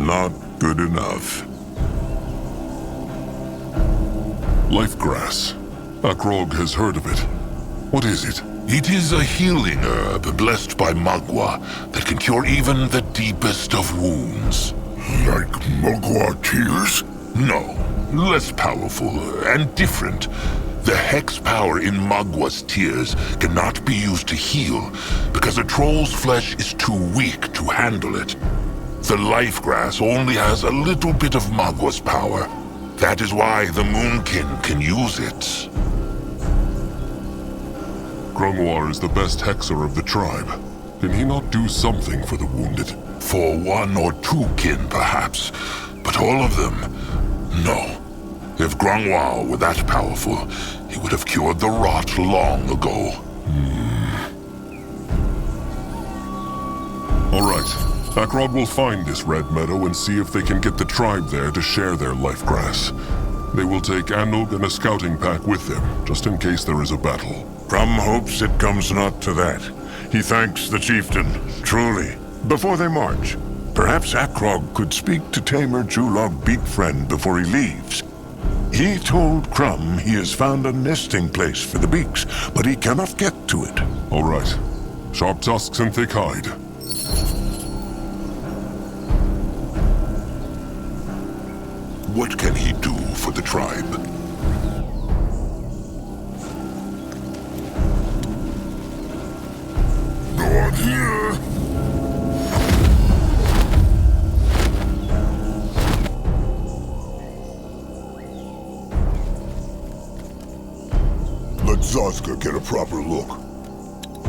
Not good enough. Life grass. Akrog has heard of it. What is it? It is a healing herb blessed by Mugwa that can cure even the deepest of wounds. Like Mogwai tears? No, less powerful and different. The hex power in Magwa's tears cannot be used to heal, because a troll's flesh is too weak to handle it. The life grass only has a little bit of Magwa's power. That is why the Moonkin can use it. Grungwar is the best hexer of the tribe. Can he not do something for the wounded? For one or two kin, perhaps. But all of them, no. If Grungwar were that powerful, he would have cured the rot long ago. All right. Akrod will find this red meadow and see if they can get the tribe there to share their life grass. They will take Anug and a scouting pack with them, just in case there is a battle. Crum hopes it comes not to that. He thanks the chieftain, truly. Before they march, perhaps Akrog could speak to Tamer Julog Beakfriend before he leaves. He told Crum he has found a nesting place for the beaks, but he cannot get to it. All right. Sharp tusks and thick hide. What can he do for the tribe? Go on here! Let Zazka get a proper look.